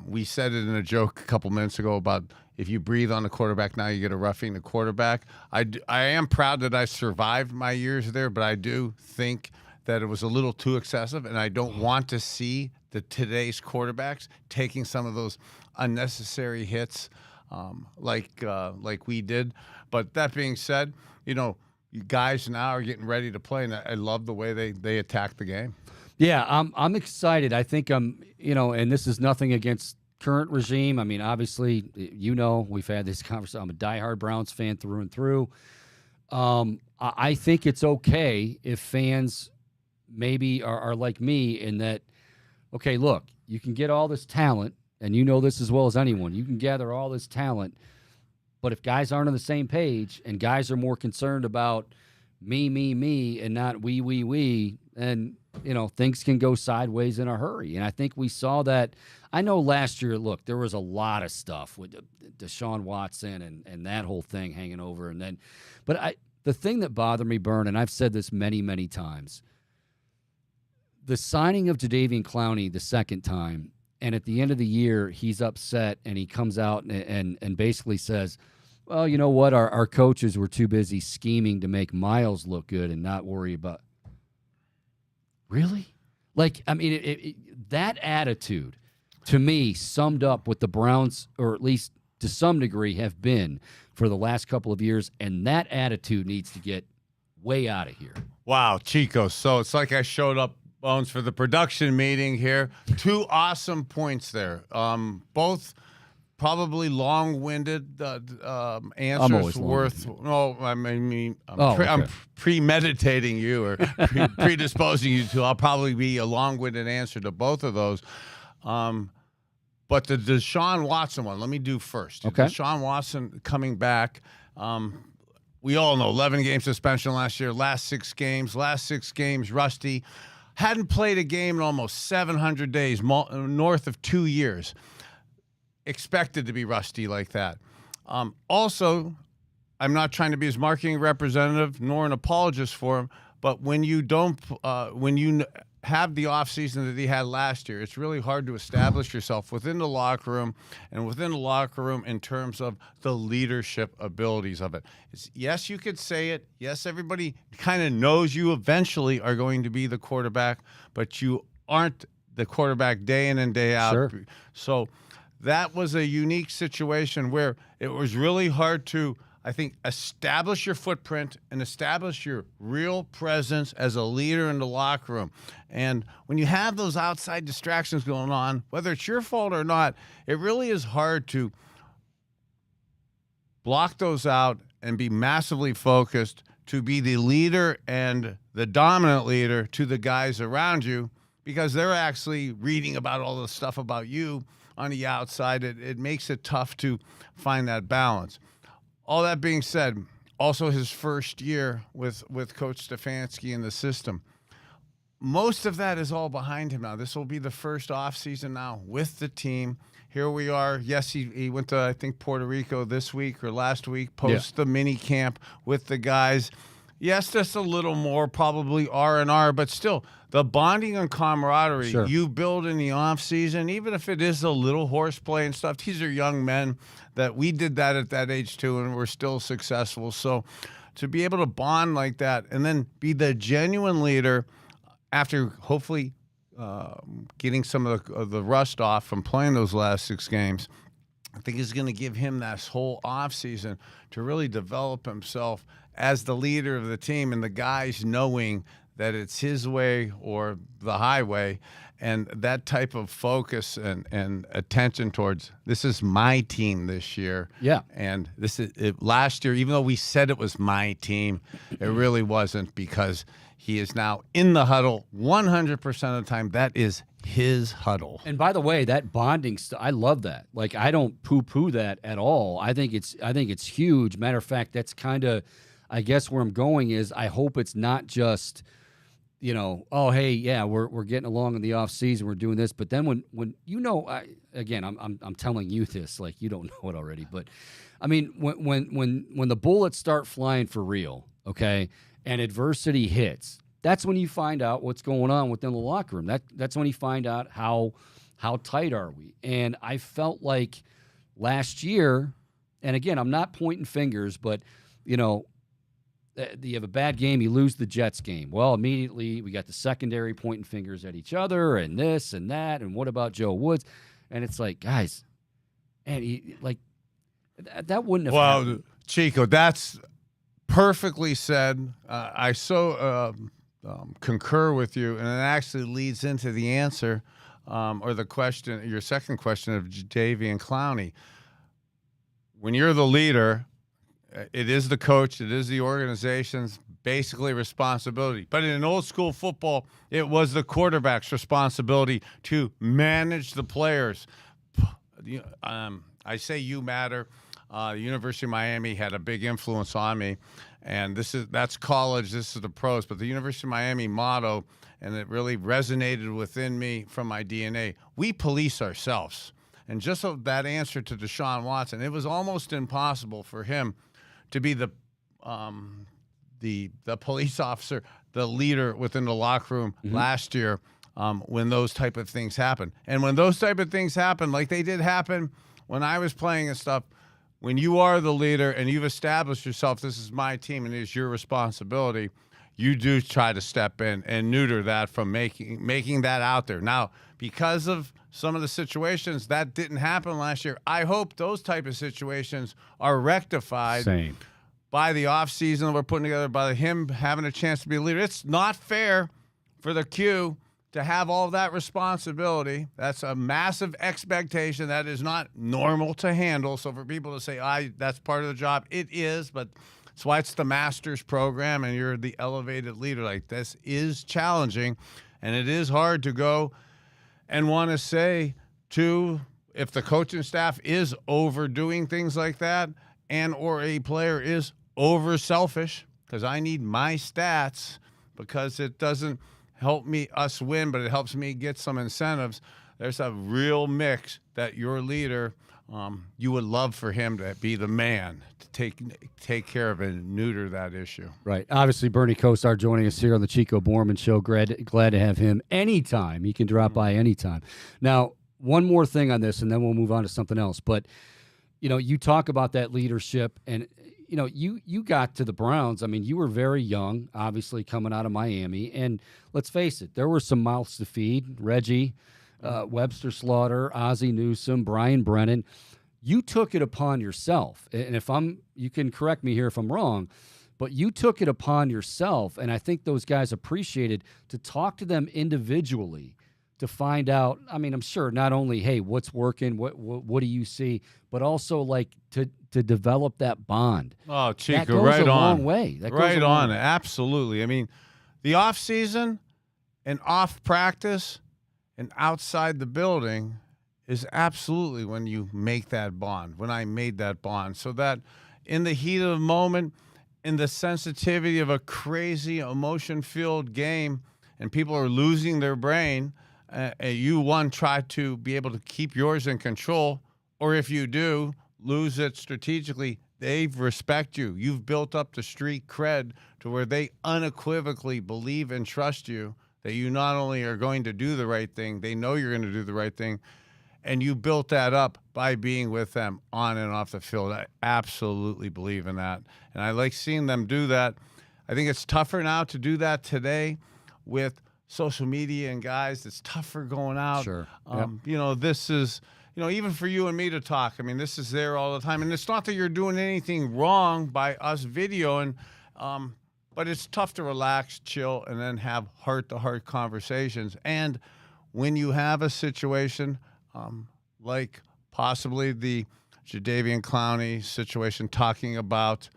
We said it in a joke a couple minutes ago about if you breathe on the quarterback now, you get a roughing the quarterback. I am proud that I survived my years there, but I do think that it was a little too excessive, and I don't want to see today's quarterbacks taking some of those unnecessary hits like we did. But that being said, you guys now are getting ready to play, and I love the way they attack the game. Yeah, I'm excited. I think and this is nothing against current regime. I mean, obviously, we've had this conversation. I'm a diehard Browns fan through and through. I think it's okay if fans maybe are like me in that, okay, look, you can get all this talent, and this as well as anyone. You can gather all this talent, but if guys aren't on the same page and guys are more concerned about me, and not we, then things can go sideways in a hurry. And I think we saw that. I know last year, look, there was a lot of stuff with Deshaun Watson and that whole thing hanging over. But the thing that bothered me, Bern, and I've said this many, many times, the signing of Jadeveon Clowney the second time, and at the end of the year, he's upset and he comes out and basically says, well, you know what? Our coaches were too busy scheming to make Miles look good and not worry about. Really? Like, I mean, that attitude, to me, summed up what the Browns, or at least to some degree, have been for the last couple of years, and that attitude needs to get way out of here. Wow, Chico. So it's like I showed up, Bones, for the production meeting here. 2 awesome points there. Both probably long-winded answers worth. No, I mean, I'm premeditating you or predisposing you to. I'll probably be a long-winded answer to both of those. But the Deshaun Watson one, let me do first. Okay. Deshaun Watson coming back. We all know 11-game suspension last year, last 6 games, rusty. Hadn't played a game in almost 700 days, north of 2 years. Expected to be rusty like that. Also, I'm not trying to be his marketing representative nor an apologist for him, but when you have the offseason that he had last year, it's really hard to establish yourself within the locker room and within the locker room in terms of the leadership abilities of it. Yes, you could say it. Yes, everybody kind of knows you eventually are going to be the quarterback, but you aren't the quarterback day in and day out. Sure. So that was a unique situation where it was really hard to, I think, establish your footprint and establish your real presence as a leader in the locker room. And when you have those outside distractions going on, whether it's your fault or not, it really is hard to block those out and be massively focused to be the leader and the dominant leader to the guys around you, because they're actually reading about all the stuff about you on the outside. It makes it tough to find that balance. All that being said, also his first year with Coach Stefanski in the system. Most of that is all behind him now. This will be the first offseason now with the team. Here we are. Yes, he went to, I think, Puerto Rico this week or last week, post the mini camp with the guys. Yes, just a little more probably R&R, but still the bonding and camaraderie you build in the offseason, even if it is a little horseplay and stuff. These are young men that we did that at that age too, and we're still successful. So to be able to bond like that and then be the genuine leader after hopefully getting some of the rust off from playing those last 6 games, I think is going to give him that whole offseason to really develop himself as the leader of the team, and the guys knowing that it's his way or the highway, and that type of focus and attention towards, this is my team this year. Yeah. And this is last year, even though we said it was my team, it really wasn't, because he is now in the huddle 100% of the time. That is his huddle. And by the way, that bonding I love that. Like, I don't poo-poo that at all. I think it's huge. Matter of fact, that's kind of, I guess where I'm going is, I hope it's not just, oh, hey, yeah, we're getting along in the off season, we're doing this, but then when I'm telling you this like you don't know it already, but I mean, when the bullets start flying for real, okay, and adversity hits, that's when you find out what's going on within the locker room. That's when you find out how tight are we. And I felt like last year, and again, I'm not pointing fingers, but you have a bad game, you lose the Jets game. Well, immediately we got the secondary pointing fingers at each other and this and that, and what about Joe Woods? And it's like, guys, and that wouldn't have happened. Chico, that's perfectly said. I concur with you, and it actually leads into the answer or the question, your second question of Jadeveon Clowney. When you're the leader, it is the coach, it is the organization's basically responsibility. But in old school football, it was the quarterback's responsibility to manage the players. I say you matter. The University of Miami had a big influence on me, and that's college. This is the pros. But the University of Miami motto, and it really resonated within me from my DNA. We police ourselves. And just so that answer to Deshaun Watson, it was almost impossible for him to be the police officer, the leader within the locker room last year when those type of things happen. And when those type of things happen, like they did happen when I was playing and stuff, when you are the leader and you've established yourself, this is my team and it is your responsibility, you do try to step in and neuter that from making that out there. Now, because of some of the situations that didn't happen last year, I hope those type of situations are rectified. Same. By the offseason we're putting together, by him having a chance to be a leader. It's not fair for the Q to have all that responsibility. That's a massive expectation. That is not normal to handle. So for people to say, that's part of the job, it is, but that's why it's the master's program and you're the elevated leader. Like, this is challenging, and it is hard to go and want to say to, if the coaching staff is overdoing things like that and or a player is over selfish, because I need my stats because it doesn't help us win, but it helps me get some incentives. There's a real mix that your leader, you would love for him to be the man to take care of and neuter that issue. Right. Obviously, Bernie Kosar joining us here on the Chico Bormann Show. Glad to have him anytime. He can drop by anytime. Now, one more thing on this, and then we'll move on to something else. But, you talk about that leadership, and, you got to the Browns. I mean, you were very young, obviously, coming out of Miami. And let's face it, there were some mouths to feed. Reggie, Webster Slaughter, Ozzie Newsome, Brian Brennan. You took it upon yourself. And you can correct me here if I'm wrong, but you took it upon yourself, and I think those guys appreciated, to talk to them individually to find out. I mean, I'm sure not only, hey, what's working, what do you see, but also like to develop that bond. Oh, Chico, that goes right a on. long way. That goes right a long on. way. Absolutely. I mean, the off season and off practice and outside the building is absolutely when you make that bond, when I made that bond, so that in the heat of the moment, in the sensitivity of a crazy emotion-filled game, and people are losing their brain, you try to be able to keep yours in control, or if you do, lose it strategically, they respect you. You've built up the street cred to where they unequivocally believe and trust you, that you not only are going to do the right thing, they know you're going to do the right thing, and you built that up by being with them on and off the field. I absolutely believe in that, and I like seeing them do that. I think it's tougher now to do that today with social media and guys. It's tougher going out. Sure. This is, even for you and me to talk, I mean, this is there all the time. And it's not that you're doing anything wrong by us videoing, but it's tough to relax, chill, and then have heart-to-heart conversations. And when you have a situation like possibly the Jadeveon Clowney situation, talking about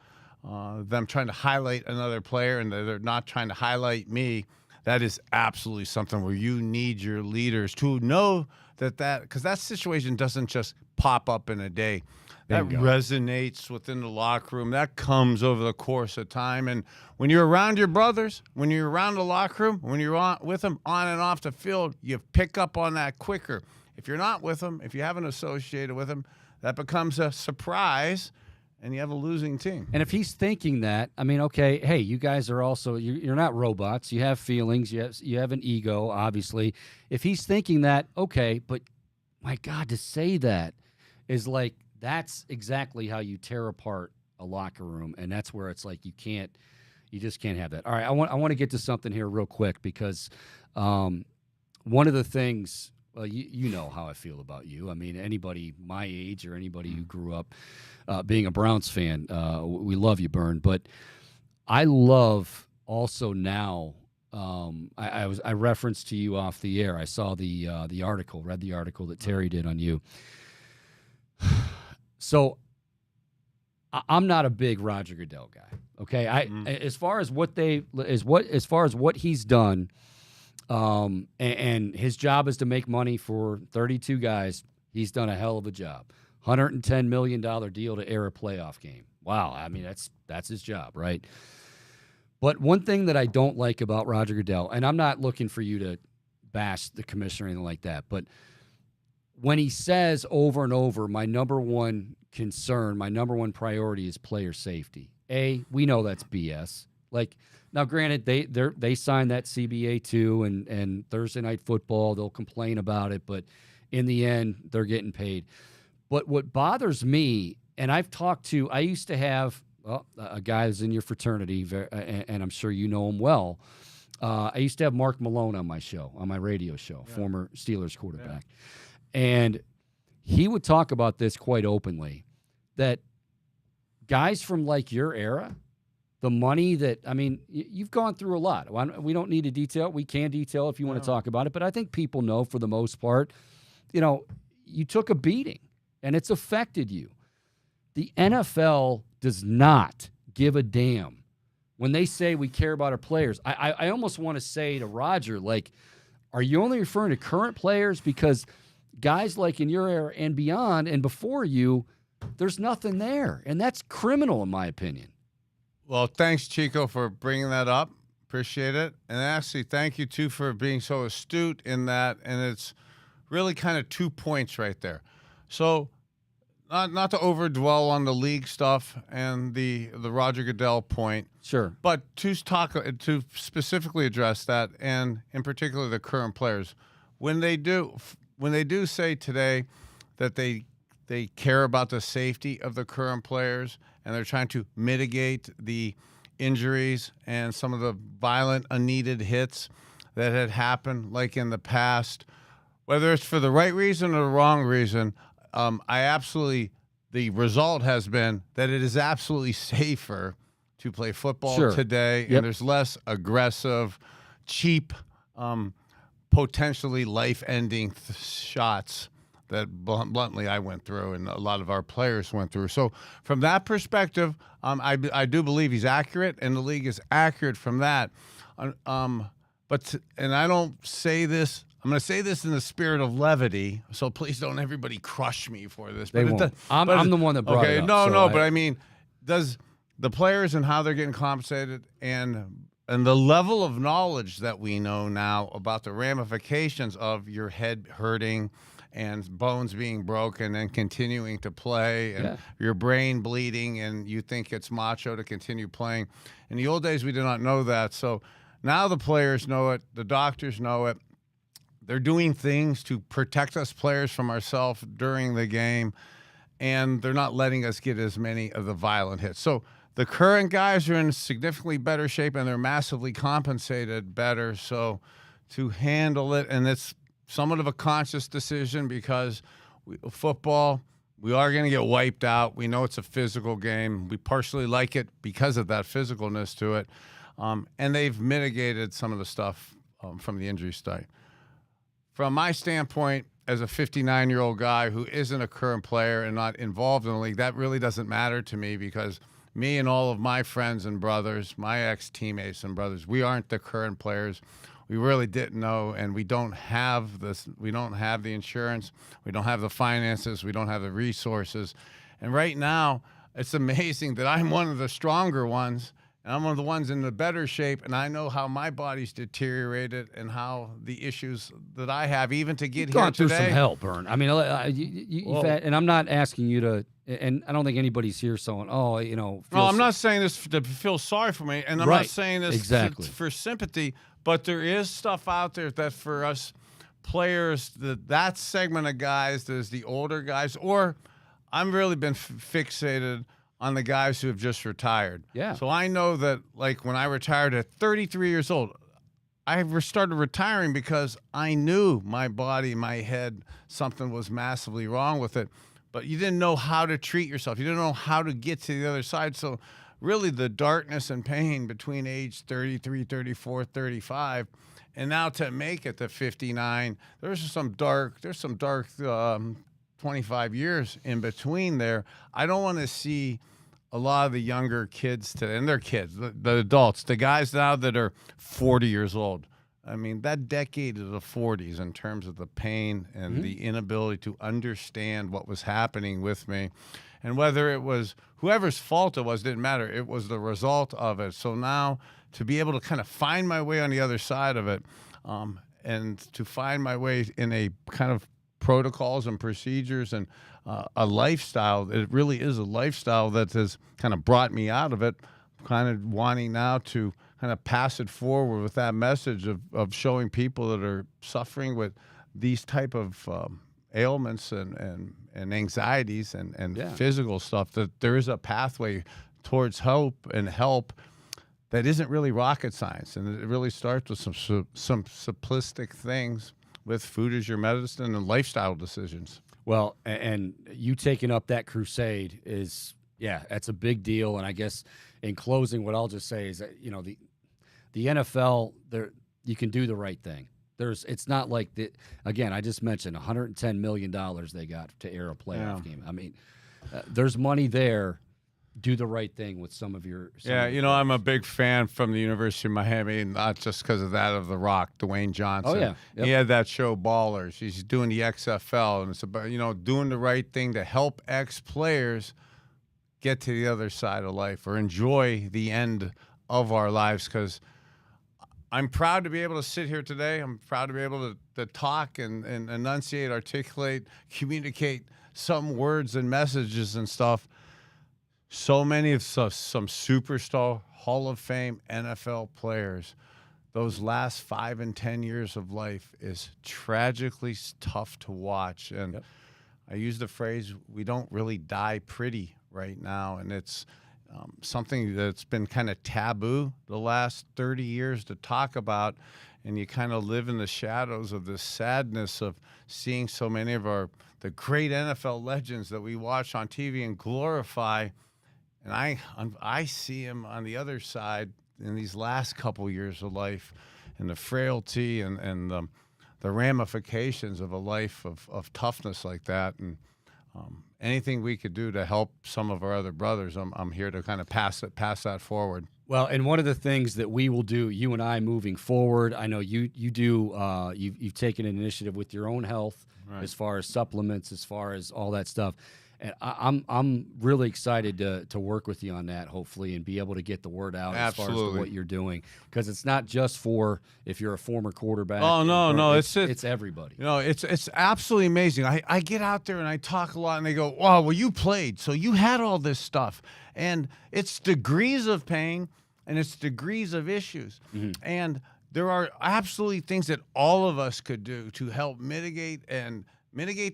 them trying to highlight another player and they're not trying to highlight me, that is absolutely something where you need your leaders to know that because that situation doesn't just pop up in a day. That resonates within the locker room. That comes over the course of time. And when you're around your brothers, when you're around the locker room, when you're with them on and off the field, you pick up on that quicker. If you're not with them, if you haven't associated with them, that becomes a surprise, and you have a losing team. And if he's thinking that, I mean, okay, hey, you guys are also, you're not robots. You have feelings. You have an ego, obviously. If he's thinking that, okay, but my God, to say that is like, that's exactly how you tear apart a locker room, and that's where it's like you just can't have that. All right, I want to get to something here real quick, because one of the things, well, you know how I feel about you. I mean, anybody my age or anybody who grew up being a Browns fan, we love you, Bern. But I love also now. I referenced to you off the air. I saw the article, read the article that Terry did on you. So I'm not a big Roger Goodell guy. Okay, as far as what he's done, and his job is to make money for 32 guys. He's done a hell of a job. $110 million deal to air a playoff game. Wow, I mean that's his job, right? But one thing that I don't like about Roger Goodell, and I'm not looking for you to bash the commissioner or anything like that, but when he says over and over, my number one concern, my number one priority is player safety. A, we know that's BS. Like now, granted, they signed that CBA too, and Thursday Night Football, they'll complain about it, but in the end, they're getting paid. But what bothers me, and I used to have a guy who's in your fraternity, and I'm sure you know him well. I used to have Mark Malone on my show, on my radio show, former Steelers quarterback. Yeah. And he would talk about this quite openly, that guys from like your era, the money that, I mean, you've gone through a lot. We don't need to detail. We can detail if you want to talk about it, but I think people know for the most part, you took a beating and it's affected you. The NFL does not give a damn when they say we care about our players. I almost want to say to Roger, like, are you only referring to current players? Because guys like in your era and beyond and before you, there's nothing there. And that's criminal in my opinion. Well, thanks, Chico, for bringing that up. Appreciate it. And actually, thank you, too, for being so astute in that. And it's really kind of 2 points right there. So not to overdwell on the league stuff and the Roger Goodell point. Sure. But to specifically address that, and in particular the current players, when they do say today that they care about the safety of the current players and they're trying to mitigate the injuries and some of the violent, unneeded hits that had happened, like in the past, whether it's for the right reason or the wrong reason, the result has been that it is absolutely safer to play football today, and there's less aggressive, cheap, potentially life-ending shots that bluntly I went through and a lot of our players went through. So from that perspective, I do believe he's accurate, and the league is accurate from that. And I don't say this. I'm going to say this in the spirit of levity, so please don't everybody crush me for this. They won't. I'm the one that brought it up. But I mean, does the players and how they're getting compensated and the level of knowledge that we know now about the ramifications of your head hurting and bones being broken and continuing to play and your brain bleeding and you think it's macho to continue playing. In the old days, we did not know that. So now the players know it. The doctors know it. They're doing things to protect us players from ourselves during the game, and they're not letting us get as many of the violent hits. So the current guys are in significantly better shape, and they're massively compensated better. So to handle it, and it's somewhat of a conscious decision because football, we are going to get wiped out. We know it's a physical game. We partially like it because of that physicalness to it. And they've mitigated some of the stuff from the injury side. From my standpoint, as a 59-year-old guy who isn't a current player and not involved in the league, that really doesn't matter to me because me and all of my friends and brothers, my ex-teammates and brothers, we aren't the current players. We really didn't know, and we don't have this. We don't have the insurance. We don't have the finances. We don't have the resources. And right now, it's amazing that I'm one of the stronger ones, and I'm one of the ones in the better shape, and I know how my body's deteriorated and how the issues that I have, even to get here gone through today. Some hell, Bern. I mean, you've had, and I'm not asking you to, and I don't think anybody's here saying, No, I'm not saying this to feel sorry for me, and I'm not saying this for sympathy, but there is stuff out there that for us players, that segment of guys, there's the older guys, or I've really been fixated on the guys who have just retired. Yeah. So I know that, like, when I retired at 33 years old, I started retiring because I knew my body, my head, something was massively wrong with it. But you didn't know how to treat yourself. You didn't know how to get to the other side. So really the darkness and pain between age 33, 34, 35, and now to make it to 59, there's some dark 25 years in between there. I don't want to see a lot of the younger kids today, and they're kids, the adults, the guys now that are 40 years old. I mean, that decade of the 40s in terms of the pain and the inability to understand what was happening with me. And whether it was whoever's fault it was, didn't matter. It was the result of it. So now to be able to kind of find my way on the other side of it, and to find my way in a kind of protocols and procedures and a lifestyle, it really is a lifestyle that has kind of brought me out of it. kind of wanting now to kind of pass it forward with that message of showing people that are suffering with these type of ailments and anxieties and physical stuff, that there is a pathway towards hope and help that isn't really rocket science, and it really starts with some simplistic things with food as your medicine and lifestyle decisions. Well, and you taking up that crusade is, that's a big deal. And I guess in closing, what I'll just say is that, the NFL, you can do the right thing. It's not like again, I just mentioned $110 million they got to air a playoff game. I mean, there's money there. Do the right thing with some of your I'm a big fan from the University of Miami, and not just because of that of The Rock, Dwayne Johnson. Oh, yeah. Yep. He had that show Ballers. He's doing the XFL, and it's about, doing the right thing to help ex-players get to the other side of life or enjoy the end of our lives, because I'm proud to be able to sit here today. I'm proud to be able to talk and enunciate, articulate, communicate some words and messages and stuff. So many of some superstar Hall of Fame NFL players, those last 5 and 10 years of life is tragically tough to watch. And I use the phrase, we don't really die pretty right now. And it's something that's been kind of taboo the last 30 years to talk about. And you kind of live in the shadows of this sadness of seeing so many of the great NFL legends that we watch on TV and glorify. And I see him on the other side in these last couple years of life, and the frailty and the ramifications of a life of toughness like that. And anything we could do to help some of our other brothers, I'm here to kind of pass that forward. Well, and one of the things that we will do, you and I, moving forward, I know you do. You've taken an initiative with your own health, right, as far as supplements, as far as all that stuff. And I'm really excited to work with you on that, hopefully, and be able to get the word out as far as to what you're doing, because it's not just for if you're a former quarterback. Oh no, it's everybody. It's absolutely amazing. I get out there and I talk a lot, and they go, "Wow, well, you played, so you had all this stuff," and it's degrees of pain and it's degrees of issues, and there are absolutely things that all of us could do to help mitigate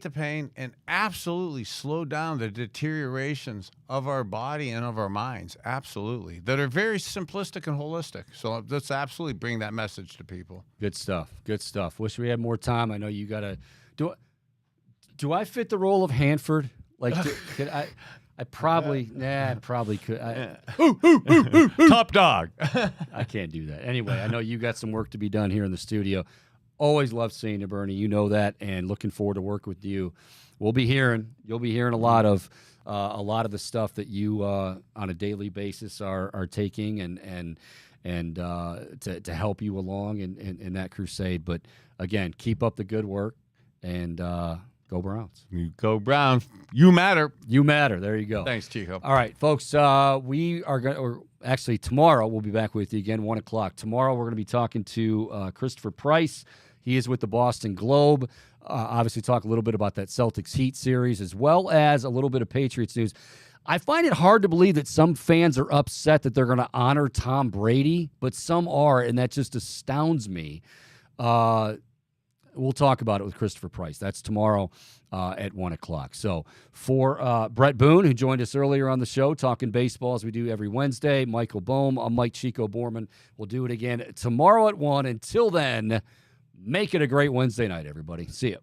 the pain and absolutely slow down the deteriorations of our body and of our minds, absolutely, that are very simplistic and holistic. So let's absolutely bring that message to people. Good stuff. Wish we had more time. I know you got to do I fit the role of Hanford? Like, could I probably could. Top dog. I can't do that. Anyway, I know you got some work to be done here in the studio. Always love seeing you, Bernie. You know that, and looking forward to work with you. You'll be hearing a lot of the stuff that you on a daily basis are taking and to help you along in that crusade. But again, keep up the good work, and go Browns. You go Browns. You matter. You matter. There you go. Thanks, Chico. All right, folks. We are going to. Actually, tomorrow we'll be back with you again, 1 o'clock. Tomorrow we're going to be talking to Christopher Price. He is with the Boston Globe. Obviously, talk a little bit about that Celtics Heat series, as well as a little bit of Patriots news. I find it hard to believe that some fans are upset that they're going to honor Tom Brady, but some are, and that just astounds me. We'll talk about it with Christopher Price. That's tomorrow at 1 o'clock. So for Bret Boone, who joined us earlier on the show, talking baseball as we do every Wednesday, Michael Bohm, I'm Mike Chico Bormann. We'll do it again tomorrow at 1. Until then, make it a great Wednesday night, everybody. See you.